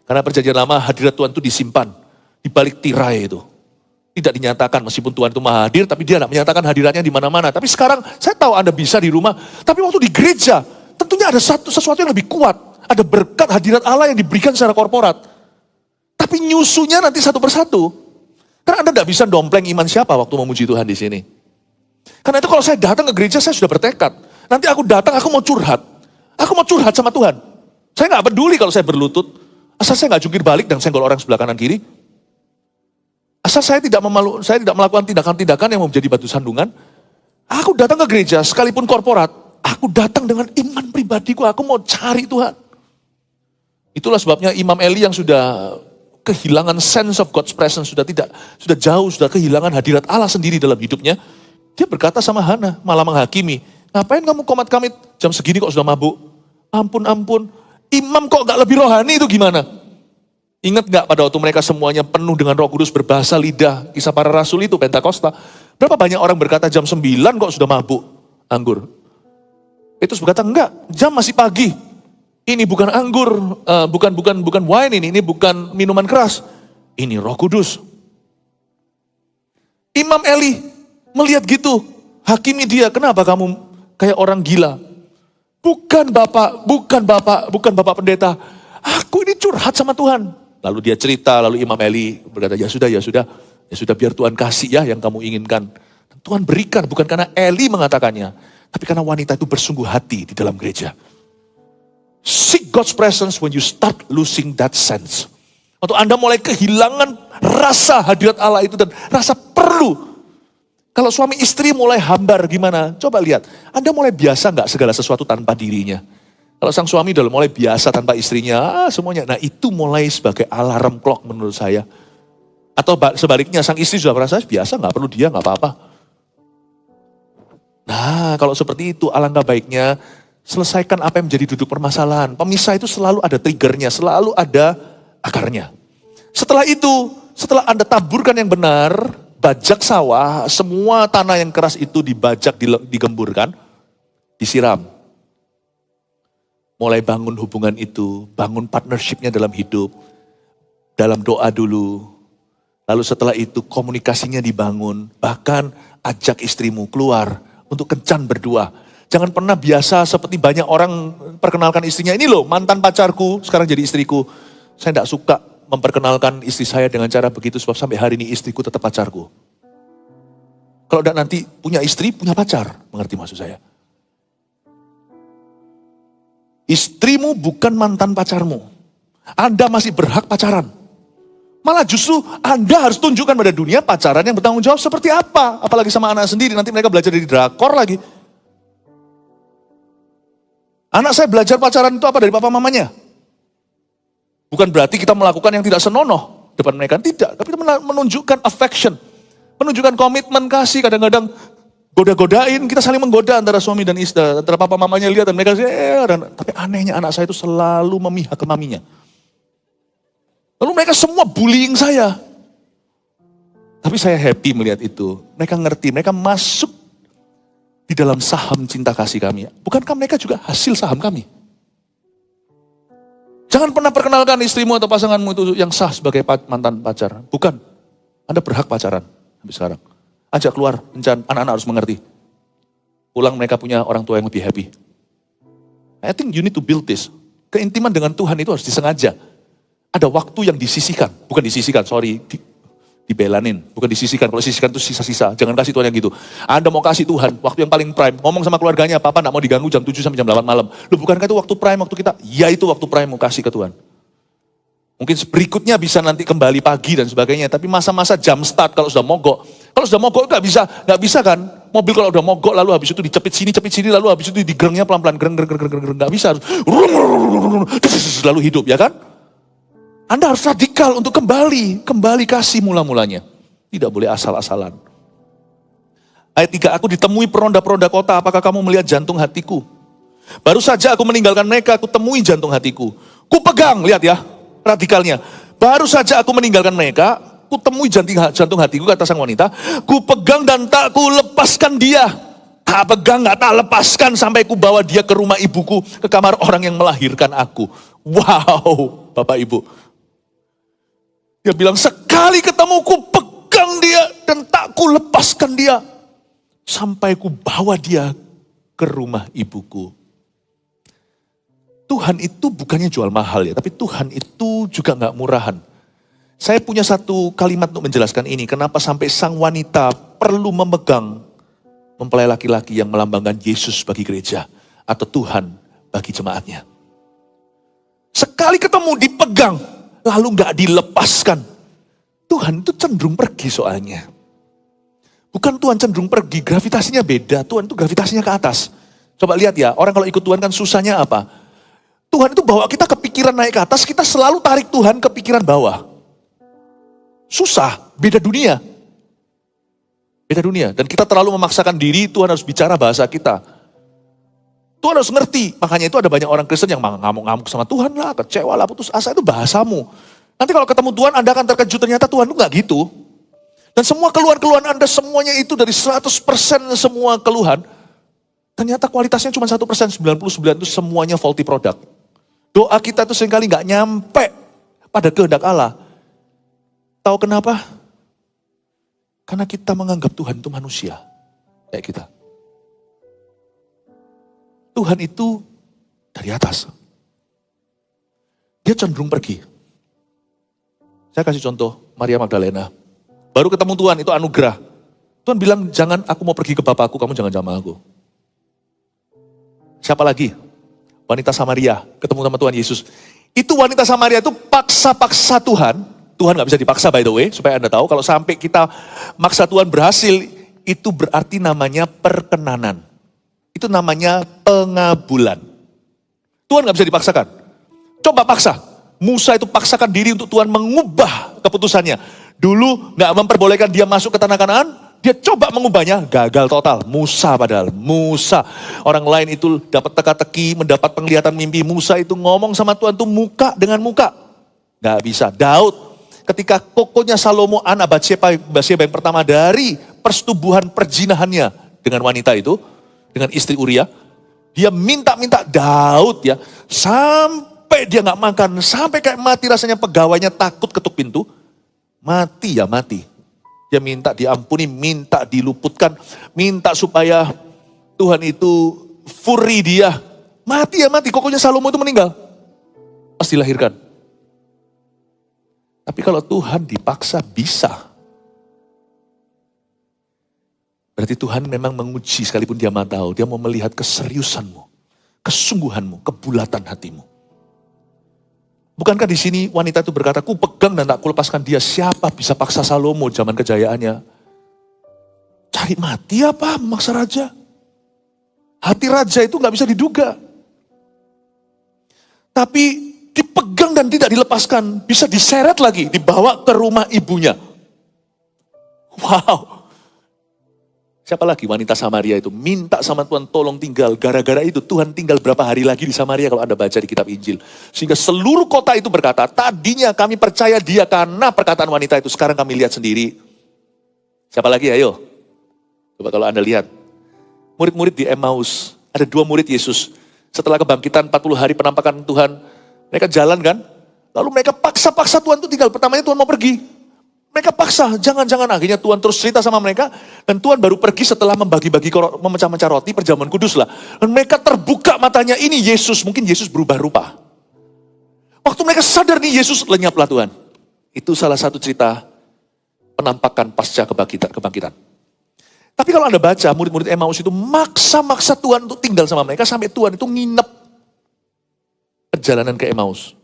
Karena perjanjian lama hadirat Tuhan itu disimpan. Di balik tirai itu. Tidak dinyatakan meskipun Tuhan itu maha hadir, tapi dia gak menyatakan hadiratnya di mana-mana. Tapi sekarang saya tahu Anda bisa di rumah. Tapi waktu di gereja, tentunya ada sesuatu yang lebih kuat. Ada berkat hadirat Allah yang diberikan secara korporat. Tapi nyusunya nanti satu persatu. Karena Anda gak bisa dompleng iman siapa waktu memuji Tuhan di sini. Karena itu kalau saya datang ke gereja, saya sudah bertekad. Nanti aku datang, aku mau curhat. Aku mau curhat sama Tuhan. Saya gak peduli kalau saya berlutut. Asal saya gak jungkir balik dan senggol orang sebelah kanan kiri. Asal saya tidak melakukan tindakan-tindakan yang mau menjadi batu sandungan. Aku datang ke gereja, sekalipun korporat. Aku datang dengan iman pribadiku, aku mau cari Tuhan. Itulah sebabnya Imam Eli yang sudah kehilangan sense of God's presence, sudah jauh, sudah kehilangan hadirat Allah sendiri dalam hidupnya. Dia berkata sama Hana, malah menghakimi. Ngapain kamu komat kamit? Jam segini kok sudah mabuk? Ampun. Imam kok gak lebih rohani itu gimana? Ingat gak pada waktu mereka semuanya penuh dengan Roh Kudus berbahasa lidah. Kisah para rasul itu, Pentakosta. Berapa banyak orang berkata jam 9 kok sudah mabuk anggur? Petrus berkata enggak, jam masih pagi. Ini bukan anggur, bukan wine ini bukan minuman keras. Ini Roh Kudus. Imam Eli melihat gitu, hakimi dia, kenapa kamu kayak orang gila? Bukan bapak pendeta. Aku ini curhat sama Tuhan. Lalu dia cerita, lalu Imam Eli berkata, ya sudah biar Tuhan kasih ya yang kamu inginkan. Dan Tuhan berikan, bukan karena Eli mengatakannya, tapi karena wanita itu bersungguh hati di dalam gereja. Seek God's presence when you start losing that sense. Waktu Anda mulai kehilangan rasa hadirat Allah itu dan rasa perlu. Kalau suami istri mulai hambar gimana? Coba lihat, Anda mulai biasa gak segala sesuatu tanpa dirinya? Kalau sang suami udah mulai biasa tanpa istrinya, semuanya. Nah itu mulai sebagai alarm clock menurut saya. Atau sebaliknya, sang istri sudah merasa biasa, gak perlu dia, gak apa-apa. Nah kalau seperti itu, alangkah baiknya selesaikan apa yang menjadi duduk permasalahan. Pemisah itu selalu ada triggernya, selalu ada akarnya. Setelah itu, setelah Anda taburkan yang benar, bajak sawah, semua tanah yang keras itu dibajak, digemburkan, disiram. Mulai bangun hubungan itu, bangun partnershipnya dalam hidup, dalam doa dulu. Lalu setelah itu komunikasinya dibangun, bahkan ajak istrimu keluar untuk kencan berdua. Jangan pernah biasa seperti banyak orang perkenalkan istrinya, ini loh mantan pacarku, sekarang jadi istriku. Saya tidak suka memperkenalkan istri saya dengan cara begitu, sebab sampai hari ini istriku tetap pacarku. Kalau tidak nanti punya istri, punya pacar, mengerti maksud saya? Istrimu bukan mantan pacarmu. Anda masih berhak pacaran. Malah justru Anda harus tunjukkan pada dunia pacaran yang bertanggung jawab seperti apa. Apalagi sama anak sendiri, nanti mereka belajar dari drakor lagi. Anak saya belajar pacaran itu apa dari papa mamanya? Bukan berarti kita melakukan yang tidak senonoh depan mereka, tidak. Tapi kita menunjukkan affection, menunjukkan komitmen kasih. Kadang-kadang goda-godain, kita saling menggoda antara suami dan istri, antara papa mamanya lihat dan mereka tapi anehnya anak saya itu selalu memihak ke maminya. Lalu mereka semua bullying saya. Tapi saya happy melihat itu. Mereka ngerti, mereka masuk di dalam saham cinta kasih kami. Bukankah mereka juga hasil saham kami? Jangan pernah perkenalkan istrimu atau pasanganmu itu yang sah sebagai mantan pacar. Bukan. Anda berhak pacaran sampai sekarang. Ajak keluar, anak-anak harus mengerti. Pulang mereka punya orang tua yang lebih happy. I think you need to build this. Keintiman dengan Tuhan itu harus disengaja. Ada waktu yang disisihkan. Bukan disisihkan, dibelanin. Bukan disisihkan, kalau disisihkan itu sisa-sisa. Jangan kasih Tuhan yang gitu. Anda mau kasih Tuhan, waktu yang paling prime. Ngomong sama keluarganya, papa gak mau diganggu jam 7 sampai jam 8 malam. Loh bukankah itu waktu prime, waktu kita? Ya itu waktu prime mau kasih ke Tuhan. Mungkin berikutnya bisa nanti kembali pagi dan sebagainya. Tapi masa-masa jam start kalau sudah mogok. Kalau sudah mogok gak bisa kan. Mobil kalau udah mogok lalu habis itu dicepit sini, lalu habis itu digerengnya pelan-pelan. Gereng, gak bisa. Lalu hidup ya kan. Anda harus radikal untuk kembali kasih mula-mulanya. Tidak boleh asal-asalan. Ayat 3, aku ditemui peronda-peronda kota, apakah kamu melihat jantung hatiku? Baru saja aku meninggalkan mereka, aku temui jantung hatiku. Ku pegang, lihat ya, radikalnya. Baru saja aku meninggalkan mereka, ku temui jantung hatiku, kata sang wanita. Ku pegang dan tak ku lepaskan dia. Tak pegang, tak lepaskan sampai ku bawa dia ke rumah ibuku, ke kamar orang yang melahirkan aku. Wow, Bapak Ibu. Dia bilang, sekali ketemu ku pegang dia dan tak ku lepaskan dia. Sampai ku bawa dia ke rumah ibuku. Tuhan itu bukannya jual mahal ya, tapi Tuhan itu juga gak murahan. Saya punya satu kalimat untuk menjelaskan ini. Kenapa sampai sang wanita perlu memegang mempelai laki-laki yang melambangkan Yesus bagi gereja. Atau Tuhan bagi jemaatnya. Sekali ketemu dipegang. Lalu gak dilepaskan. Tuhan itu cenderung pergi soalnya. Bukan Tuhan cenderung pergi, gravitasinya beda. Tuhan itu gravitasinya ke atas. Coba lihat ya, orang kalau ikut Tuhan kan susahnya apa? Tuhan itu bawa kita kepikiran naik ke atas, kita selalu tarik Tuhan ke pikiran bawah. Susah, beda dunia. Beda dunia. Dan kita terlalu memaksakan diri, Tuhan harus bicara bahasa kita. Tuhan harus ngerti, makanya itu ada banyak orang Kristen yang ngamuk-ngamuk sama Tuhan lah, kecewa lah, putus asa, itu bahasamu. Nanti kalau ketemu Tuhan, Anda akan terkejut, ternyata Tuhan itu gak gitu. Dan semua keluhan-keluhan Anda, semuanya itu dari 100% semua keluhan, ternyata kualitasnya cuma 1%, 99% itu semuanya faulty product. Doa kita itu seringkali gak nyampe pada kehendak Allah. Tahu kenapa? Karena kita menganggap Tuhan itu manusia, kayak kita. Tuhan itu dari atas. Dia cenderung pergi. Saya kasih contoh, Maria Magdalena. Baru ketemu Tuhan, itu anugerah. Tuhan bilang, jangan aku mau pergi ke Bapakku, kamu jangan sama aku. Siapa lagi? Wanita Samaria, ketemu sama Tuhan Yesus. Itu wanita Samaria itu paksa-paksa Tuhan. Tuhan gak bisa dipaksa by the way, supaya Anda tahu. Kalau sampai kita maksa Tuhan berhasil, itu berarti namanya perkenanan. Itu namanya pengabulan. Tuhan gak bisa dipaksakan. Coba paksa. Musa itu paksakan diri untuk Tuhan mengubah keputusannya. Dulu gak memperbolehkan dia masuk ke tanah Kanaan. Dia coba mengubahnya, gagal total. Musa padahal, Musa. Orang lain itu dapat teka-teki, mendapat penglihatan mimpi. Musa itu ngomong sama Tuhan itu muka dengan muka. Gak bisa. Daud, ketika kokonya Salomo, anak Batsheba yang pertama dari persetubuhan perjinahannya dengan wanita itu, dengan istri Uria, Dia minta-minta Daud ya, sampai dia nggak makan, sampai kayak mati rasanya, pegawainya takut ketuk pintu, mati ya mati. Dia minta diampuni, minta diluputkan, minta supaya Tuhan itu fury dia. Mati ya mati, pokoknya Salomo itu meninggal. Pas dilahirkan. Tapi kalau Tuhan dipaksa bisa. Berarti Tuhan memang menguji sekalipun dia mau tahu. Dia mau melihat keseriusanmu, kesungguhanmu, kebulatan hatimu. Bukankah di sini wanita itu berkata, ku pegang dan tak kulepaskan dia. Siapa bisa paksa Salomo zaman kejayaannya? Cari mati apa memaksa raja? Hati raja itu gak bisa diduga. Tapi dipegang dan tidak dilepaskan. Bisa diseret lagi, dibawa ke rumah ibunya. Wow. Siapa lagi wanita Samaria itu? Minta sama Tuhan tolong tinggal. Gara-gara itu Tuhan tinggal berapa hari lagi di Samaria kalau Anda baca di kitab Injil. Sehingga seluruh kota itu berkata, tadinya kami percaya dia karena perkataan wanita itu. Sekarang kami lihat sendiri. Siapa lagi ayo? Coba kalau Anda lihat. Murid-murid di Emmaus. Ada 2 murid Yesus. Setelah kebangkitan 40 hari penampakan Tuhan. Mereka jalan kan. Lalu mereka paksa-paksa Tuhan itu tinggal. Pertamanya Tuhan mau pergi. Mereka paksa, jangan-jangan. Akhirnya Tuhan terus cerita sama mereka. Dan Tuhan baru pergi setelah membagi-bagi, memecah-mecah roti, perjamuan kudus lah. Dan mereka terbuka matanya, ini Yesus. Mungkin Yesus berubah rupa. Waktu mereka sadar nih Yesus, lenyaplah Tuhan. Itu salah satu cerita penampakan pasca kebangkitan. Tapi kalau Anda baca, murid-murid Emmaus itu maksa-maksa Tuhan untuk tinggal sama mereka. Sampai Tuhan itu nginep perjalanan ke Emmaus.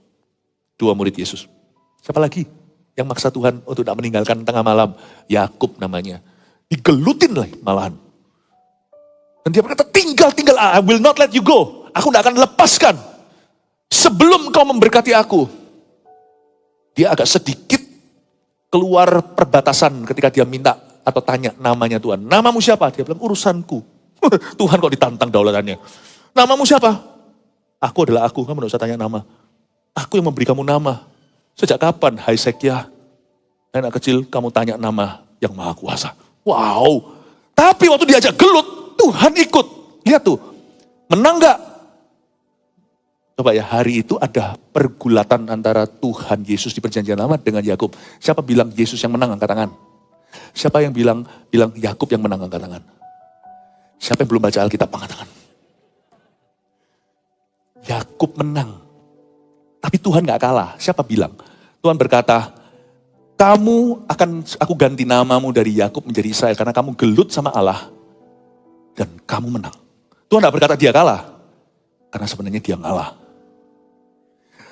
2 murid Yesus. Siapa lagi yang maksa Tuhan untuk tidak meninggalkan tengah malam? Yakub namanya. Digelutin lah malahan. Dan dia berkata, tinggal, I will not let you go. Aku tidak akan lepaskan. Sebelum kau memberkati aku. Dia agak sedikit keluar perbatasan ketika dia minta atau tanya namanya Tuhan. Namamu siapa? Dia bilang, urusanku. Tuhan kok ditantang daulatannya. Namamu siapa? Aku adalah aku, kamu tidak usah tanya nama. Aku yang memberi kamu nama. Sejak kapan, hai Sekya, anak kecil kamu tanya nama yang maha kuasa. Wow. Tapi waktu diajak gelut, Tuhan ikut. Lihat tuh, menang gak? Coba ya, hari itu ada pergulatan antara Tuhan Yesus di perjanjian lama dengan Yakub. Siapa bilang Yesus yang menang, angkat tangan. Siapa yang bilang Yakub yang menang, angkat tangan. Siapa yang belum baca Alkitab, angkat tangan. Yakub menang. Tapi Tuhan gak kalah. Siapa bilang? Tuhan berkata, aku ganti namamu dari Yakub menjadi Israel karena kamu gelut sama Allah dan kamu menang. Tuhan gak berkata dia kalah, karena sebenarnya dia ngalah.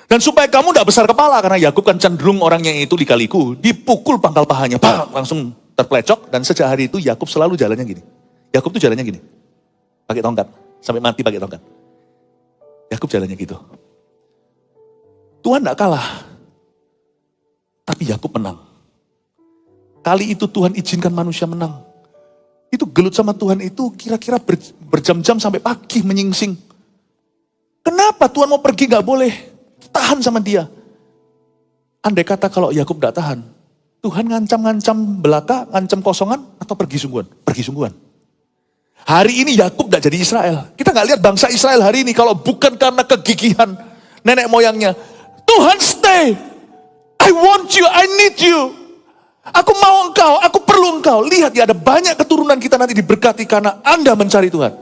Dan supaya kamu gak besar kepala, karena Yakub kan cenderung orangnya itu dikaliku, dipukul pangkal pahanya, langsung terplecok. Dan sejak hari itu Yakub selalu jalannya gini. Yakub tuh jalannya gini, pakai tongkat, sampai mati pakai tongkat. Yakub jalannya gitu. Tuhan gak kalah. Tapi Yakub menang. Kali itu Tuhan izinkan manusia menang. Itu gelut sama Tuhan itu kira-kira berjam-jam sampai pagi menyingsing. Kenapa Tuhan mau pergi gak boleh? Tahan sama dia. Andai kata kalau Yakub gak tahan, Tuhan ngancam-ngancam belaka, ngancam kosongan, atau pergi sungguhan? Pergi sungguhan. Hari ini Yakub gak jadi Israel. Kita gak lihat bangsa Israel hari ini kalau bukan karena kegigihan nenek moyangnya. Tuhan stay. I want you, I need you. Aku mau engkau, aku perlu engkau. Lihat ya, ada banyak keturunan kita nanti diberkati karena Anda mencari Tuhan.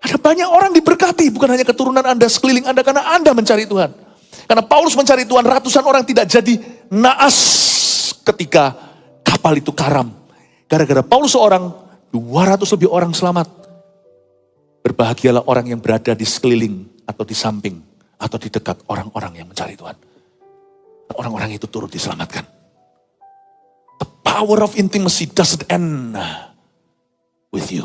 Ada banyak orang diberkati, bukan hanya keturunan Anda, sekeliling Anda, karena Anda mencari Tuhan. Karena Paulus mencari Tuhan, ratusan orang tidak jadi naas ketika kapal itu karam. Gara-gara Paulus seorang, 200 lebih orang selamat. Berbahagialah orang yang berada di sekeliling atau di samping atau di dekat orang-orang yang mencari Tuhan. Orang-orang itu turut diselamatkan. The power of intimacy doesn't end with you.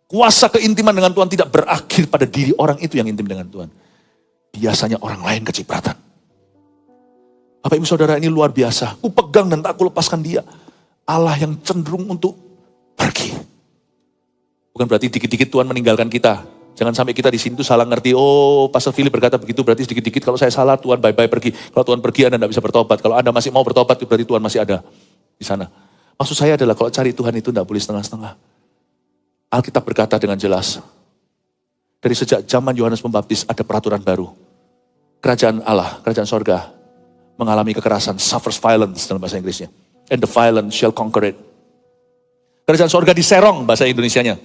Kuasa keintiman dengan Tuhan tidak berakhir pada diri orang itu yang intim dengan Tuhan. Biasanya orang lain kecipratan. Bapak ibu saudara, ini luar biasa. Ku pegang dan tak ku lepaskan dia. Allah yang cenderung untuk pergi. Bukan berarti dikit-dikit Tuhan meninggalkan kita. Jangan sampai kita di sini tuh salah ngerti, oh Pastor Philip berkata begitu, berarti sedikit-dikit kalau saya salah Tuhan bye-bye pergi. Kalau Tuhan pergi Anda tidak bisa bertobat. Kalau Anda masih mau bertobat berarti Tuhan masih ada di sana. Maksud saya adalah kalau cari Tuhan itu tidak boleh setengah-setengah. Alkitab berkata dengan jelas, dari sejak zaman Yohanes Pembaptis ada peraturan baru. Kerajaan Allah, kerajaan sorga, mengalami kekerasan, suffers violence dalam bahasa Inggrisnya. And the violent shall conquer it. Kerajaan sorga diserong bahasa Indonesianya.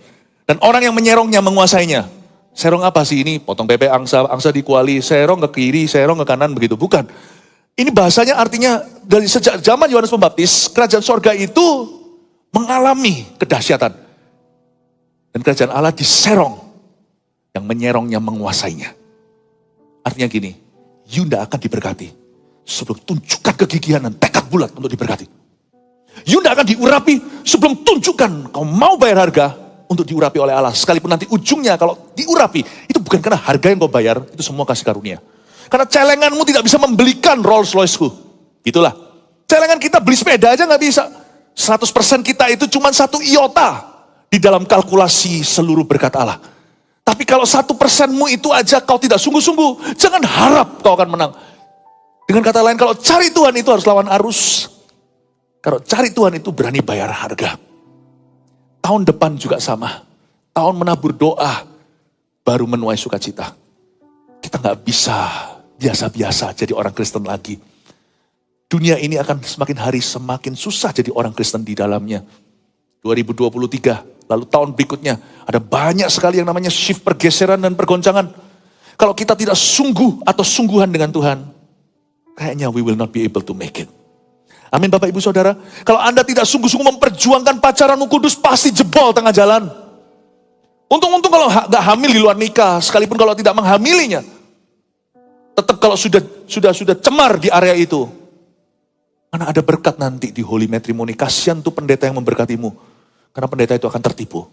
Dan orang yang menyerongnya menguasainya. Serong apa sih ini? Potong bebek angsa, angsa dikuali, serong ke kiri, serong ke kanan, begitu. Bukan. Ini bahasanya artinya dari sejak zaman Yohanes Pembaptis, kerajaan sorga itu mengalami kedahsyatan. Dan kerajaan Allah diserong. Yang menyerongnya menguasainya. Artinya gini, you tidak akan diberkati. Sebelum tunjukkan kegigihan dan tekad bulat untuk diberkati. You tidak akan diurapi sebelum tunjukkan kau mau bayar harga untuk diurapi oleh Allah. Sekalipun nanti ujungnya kalau diurapi, itu bukan karena harga yang kau bayar, itu semua kasih karunia. Karena celenganmu tidak bisa membelikan Rolls Royce-ku. Itulah. Celengan kita beli sepeda aja gak bisa. 100% kita itu cuma 1 iota di dalam kalkulasi seluruh berkat Allah. Tapi kalau 1%mu itu aja kau tidak sungguh-sungguh, jangan harap kau akan menang. Dengan kata lain, kalau cari Tuhan itu harus lawan arus. Kalau cari Tuhan itu berani bayar harga. Tahun depan juga sama. Tahun menabur doa, baru menuai sukacita. Kita gak bisa biasa-biasa jadi orang Kristen lagi. Dunia ini akan semakin hari semakin susah jadi orang Kristen di dalamnya. 2023, lalu tahun berikutnya ada banyak sekali yang namanya shift, pergeseran dan pergoncangan. Kalau kita tidak sungguh atau sungguhan dengan Tuhan, kayaknya we will not be able to make it. Amin Bapak Ibu Saudara. Kalau Anda tidak sungguh-sungguh memperjuangkan pacaranmu kudus, pasti jebol tengah jalan. Untung-untung kalau gak hamil di luar nikah, sekalipun kalau tidak menghamilinya. Tetap kalau sudah cemar di area itu. Mana ada berkat nanti di holy matrimony. Kasihan tuh pendeta yang memberkatimu. Karena pendeta itu akan tertipu.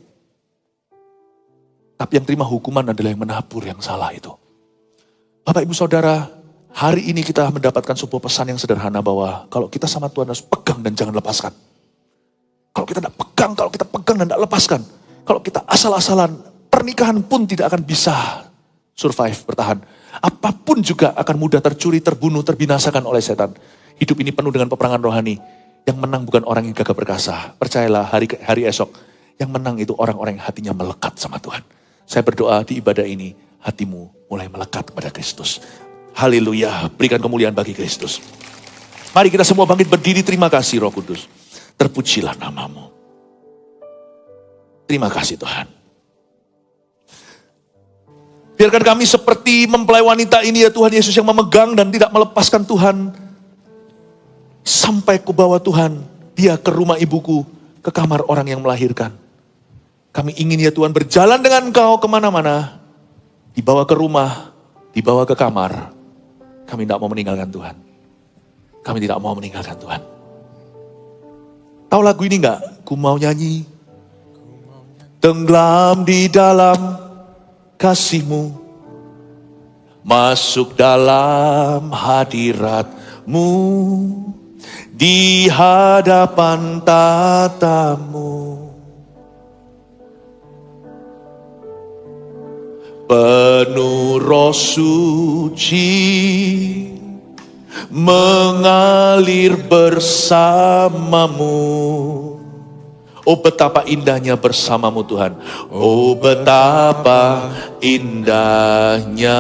Tapi yang terima hukuman adalah yang menabur yang salah itu. Bapak Ibu Saudara, hari ini kita mendapatkan sebuah pesan yang sederhana bahwa kalau kita sama Tuhan harus pegang dan jangan lepaskan. Kalau kita tidak pegang, kalau kita pegang dan tidak lepaskan. Kalau kita asal-asalan, pernikahan pun tidak akan bisa survive, bertahan. Apapun juga akan mudah tercuri, terbunuh, terbinasakan oleh setan. Hidup ini penuh dengan peperangan rohani. Yang menang bukan orang yang gagah perkasa. Percayalah hari esok. Yang menang itu orang-orang yang hatinya melekat sama Tuhan. Saya berdoa di ibadah ini, hatimu mulai melekat kepada Kristus. Haleluya, berikan kemuliaan bagi Kristus. Mari kita semua bangkit berdiri, terima kasih Roh Kudus. Terpujilah namamu. Terima kasih Tuhan. Biarkan kami seperti mempelai wanita ini ya Tuhan Yesus yang memegang dan tidak melepaskan Tuhan. Sampai ku bawa Tuhan, dia ke rumah ibuku, ke kamar orang yang melahirkan. Kami ingin ya Tuhan berjalan dengan Engkau kemana-mana. Dibawa ke rumah, dibawa ke kamar. Kami tidak mau meninggalkan Tuhan. Kami tidak mau meninggalkan Tuhan. Tahu lagu ini enggak? Ku mau nyanyi. Tenggelam di dalam kasih-Mu. Masuk dalam hadirat-Mu. Di hadapan tatamu. Penuh Roh Suci mengalir bersamamu. Oh betapa indahnya bersamamu Tuhan. Oh betapa indahnya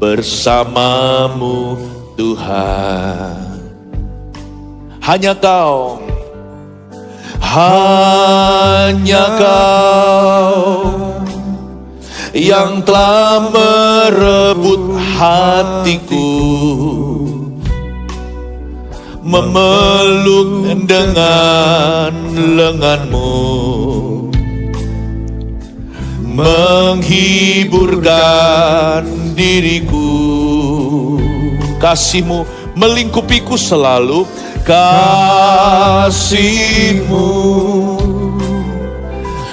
bersamamu Tuhan. Hanya Kau, hanya Kau yang telah merebut hatiku, memeluk dengan lengan-Mu, menghiburkan diriku. Kasih-Mu melingkupiku selalu, kasih-Mu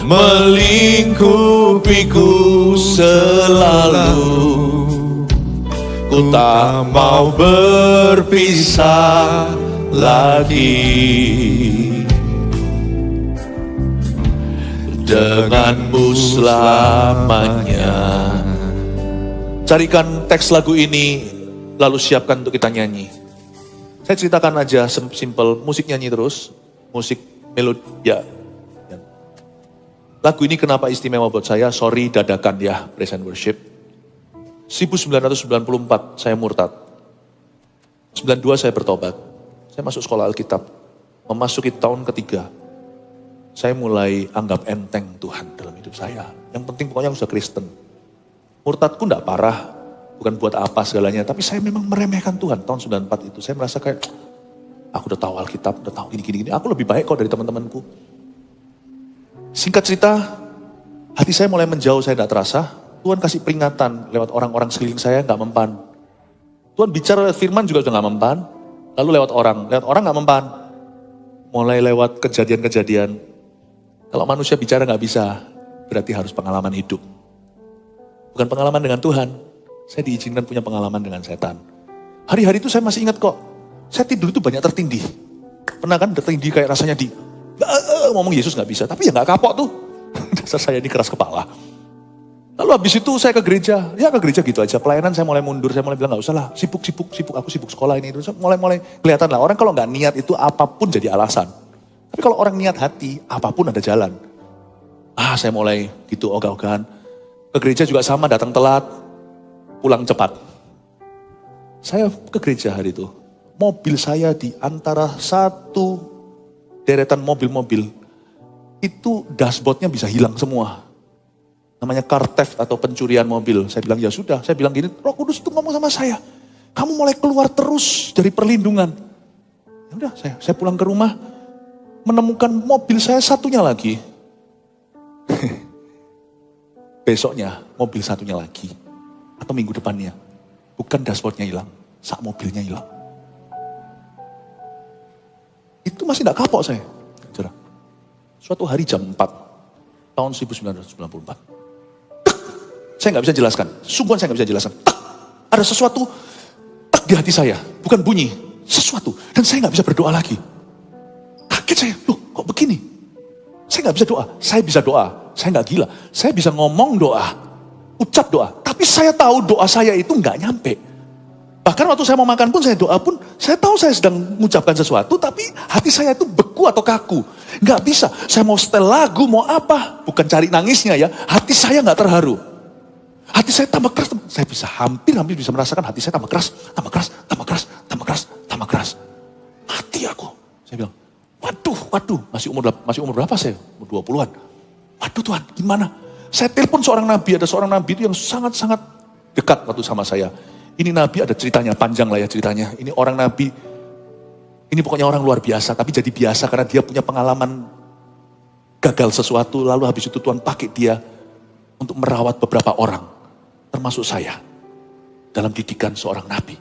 melingkupiku selalu. Ku tak mau berpisah lagi denganmu selamanya. Carikan teks lagu ini, lalu siapkan untuk kita nyanyi. Saya ceritakan aja simple, musik nyanyi terus, musik melodi, ya. Lagu ini kenapa istimewa buat saya? Sorry dadakan ya, praise and worship. 1994 saya murtad. 92 saya bertobat. Saya masuk sekolah Alkitab. Memasuki tahun ketiga. Saya mulai anggap enteng Tuhan dalam hidup saya. Yang penting pokoknya aku sudah Kristen. Murtadku enggak parah. Bukan buat apa segalanya. Tapi saya memang meremehkan Tuhan. Tahun 94 itu saya merasa kayak, aku udah tahu Alkitab, udah tahu gini. Aku lebih baik kok dari teman-temanku. Singkat cerita, hati saya mulai menjauh, saya tidak terasa. Tuhan kasih peringatan lewat orang-orang sekeliling saya gak mempan. Tuhan bicara lewat firman juga sudah gak mempan. Lalu lewat orang gak mempan. Mulai lewat kejadian-kejadian. Kalau manusia bicara gak bisa, berarti harus pengalaman hidup. Bukan pengalaman dengan Tuhan. Saya diizinkan punya pengalaman dengan setan. Hari-hari itu saya masih ingat kok. Saya tidur itu banyak tertindih. Pernah kan tertindih kayak rasanya ngomong Yesus gak bisa. Tapi ya gak kapok tuh. Dasar saya ini keras kepala. Lalu habis itu saya ke gereja. Ya ke gereja gitu aja. Pelayanan saya mulai mundur. Saya mulai bilang gak usah lah. Sibuk. Aku sibuk sekolah ini. Terus mulai kelihatan lah. Orang kalau gak niat itu apapun jadi alasan. Tapi kalau orang niat hati, apapun ada jalan. Saya mulai gitu ogah-ogahan. Ke gereja juga sama, datang telat. Pulang cepat. Saya ke gereja hari itu. Mobil saya di antara satu deretan mobil-mobil. Itu dashboardnya bisa hilang semua. Namanya car theft atau pencurian mobil. Saya bilang ya sudah. Saya bilang gini, Roh Kudus itu ngomong sama saya. Kamu mulai keluar terus dari perlindungan. Ya udah, saya pulang ke rumah. Menemukan mobil saya satunya lagi. Besoknya mobil satunya lagi. Atau minggu depannya. Bukan dashboardnya hilang. Sak mobilnya hilang. Itu masih tidak kapok saya. Suatu hari jam 4. Tahun 1994. Saya nggak bisa jelaskan. Sungguhan saya nggak bisa jelaskan. Ada sesuatu di hati saya. Bukan bunyi. Sesuatu. Dan saya nggak bisa berdoa lagi. Kaget saya. Loh kok begini? Saya nggak bisa doa. Saya bisa doa. Saya nggak gila. Saya bisa ngomong doa. Ucap doa. Tapi saya tahu doa saya itu nggak nyampe. Bahkan waktu saya mau makan pun, saya doa pun, saya tahu saya sedang mengucapkan sesuatu, tapi hati saya itu beku atau kaku. Nggak bisa. Saya mau setel lagu, mau apa. Bukan cari nangisnya ya. Hati saya nggak terharu. Hati saya tambah keras. Saya bisa hampir bisa merasakan hati saya tambah keras. Mati aku. Saya bilang, waduh. Masih umur berapa saya? Umur 20-an. Waduh Tuhan, gimana? Saya telepon seorang nabi, ada seorang nabi itu yang sangat-sangat dekat waktu sama saya. Ini nabi ada ceritanya, panjang lah ya ceritanya. Ini orang nabi, ini pokoknya orang luar biasa, tapi jadi biasa karena dia punya pengalaman gagal sesuatu, lalu habis itu Tuhan pakai dia untuk merawat beberapa orang, termasuk saya, dalam didikan seorang nabi.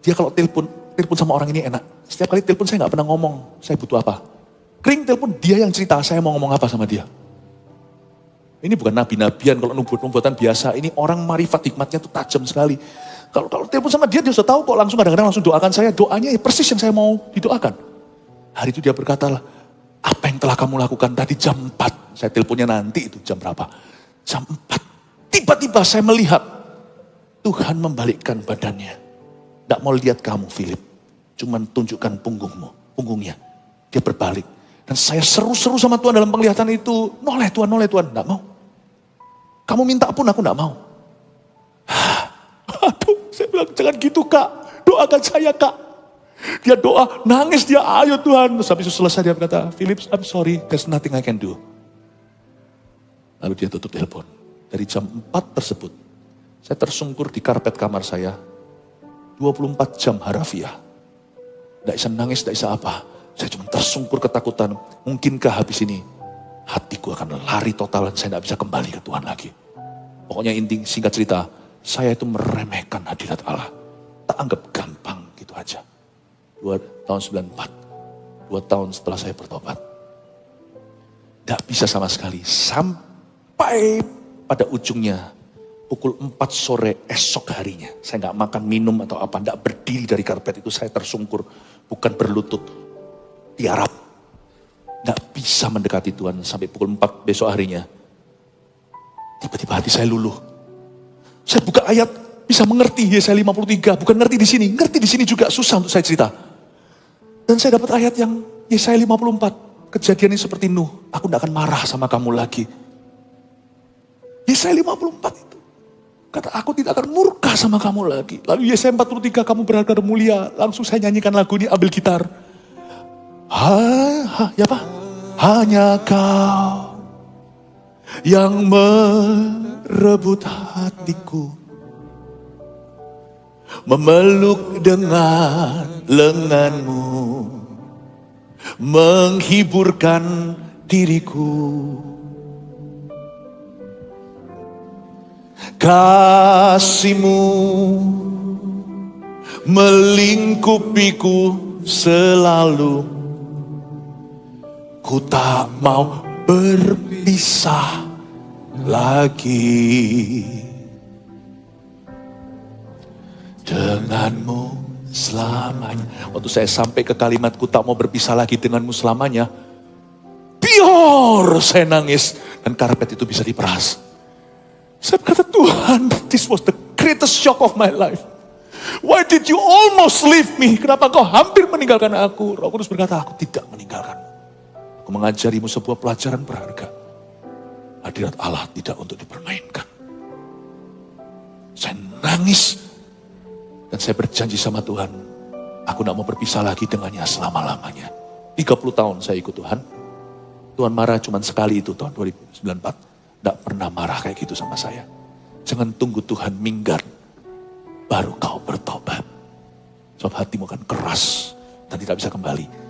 Dia kalau telepon sama orang ini enak. Setiap kali telepon saya gak pernah ngomong, saya butuh apa. Kering telepon, dia yang cerita, saya mau ngomong apa sama dia. Ini bukan nabi-nabian, kalau nubuatan biasa. Ini orang marifat hikmatnya tuh tajam sekali. Kalau telepon sama dia sudah tahu kok langsung kadang-kadang langsung doakan saya. Doanya ya persis yang saya mau didoakan. Hari itu dia berkata, apa yang telah kamu lakukan tadi jam 4. Saya teleponnya nanti itu jam berapa. Jam 4. Tiba-tiba saya melihat Tuhan membalikkan badannya. Tidak mau lihat kamu Philip. Cuman tunjukkan punggungnya. Dia berbalik. Dan saya seru-seru sama Tuhan dalam penglihatan itu. Noleh Tuhan. Tidak mau. Kamu minta pun aku enggak mau. Aduh, saya bilang jangan gitu Kak. Doakan saya Kak. Dia doa, nangis dia, ayo Tuhan. Terus habis itu selesai dia berkata, Philip, I'm sorry, there's nothing I can do. Lalu dia tutup telepon. Dari jam 4 tersebut, saya tersungkur di karpet kamar saya. 24 jam harafiah. Tidak bisa nangis, tidak bisa apa. Saya cuma tersungkur ketakutan. Mungkinkah habis ini hatiku akan lari total dan saya tidak bisa kembali ke Tuhan lagi. Pokoknya inti singkat cerita, saya itu meremehkan hadirat Allah. Tak anggap gampang gitu aja. Tahun 94, 2 tahun setelah saya bertobat. Tidak bisa sama sekali. Sampai pada ujungnya, pukul 4 sore esok harinya. Saya nggak makan, minum atau apa. Tidak berdiri dari karpet itu, saya tersungkur. Bukan berlutut, tiarap. Nggak bisa mendekati Tuhan sampai pukul 4 besok harinya. Tiba-tiba hati saya luluh. Saya buka ayat, bisa mengerti Yesaya 53. Bukan ngerti di sini juga susah untuk saya cerita. Dan saya dapat ayat yang Yesaya 54, kejadian ini seperti Nuh, aku tidak akan marah sama kamu lagi. Yesaya 54 itu, kata aku tidak akan murka sama kamu lagi. Lalu Yesaya 43, kamu berharga dan mulia, langsung saya nyanyikan lagu ini, ambil gitar. Ya Pak, hanya kau yang merebut hatiku, memeluk dengan lenganmu, menghiburkan diriku. Kasih-Mu melingkupiku selalu, ku tak mau berpisah lagi denganmu selamanya. Waktu saya sampai ke kalimat ku tak mau berpisah lagi denganmu selamanya, pior saya nangis dan karpet itu bisa diperas. Saya berkata, Tuhan, this was the greatest shock of my life. Why did you almost leave me? Kenapa kau hampir meninggalkan aku? Roh Kudus berkata, aku tidak meninggalkanmu. Aku mengajarimu sebuah pelajaran berharga. Hadirat Allah tidak untuk dipermainkan. Saya nangis. Dan saya berjanji sama Tuhan, aku tidak mau berpisah lagi dengannya selama-lamanya. 30 tahun saya ikut Tuhan. Tuhan marah cuma sekali itu tahun 2094. Tidak pernah marah kayak gitu sama saya. Jangan tunggu Tuhan minggat, baru kau bertobat. Sebab hatimu akan keras dan tidak bisa kembali.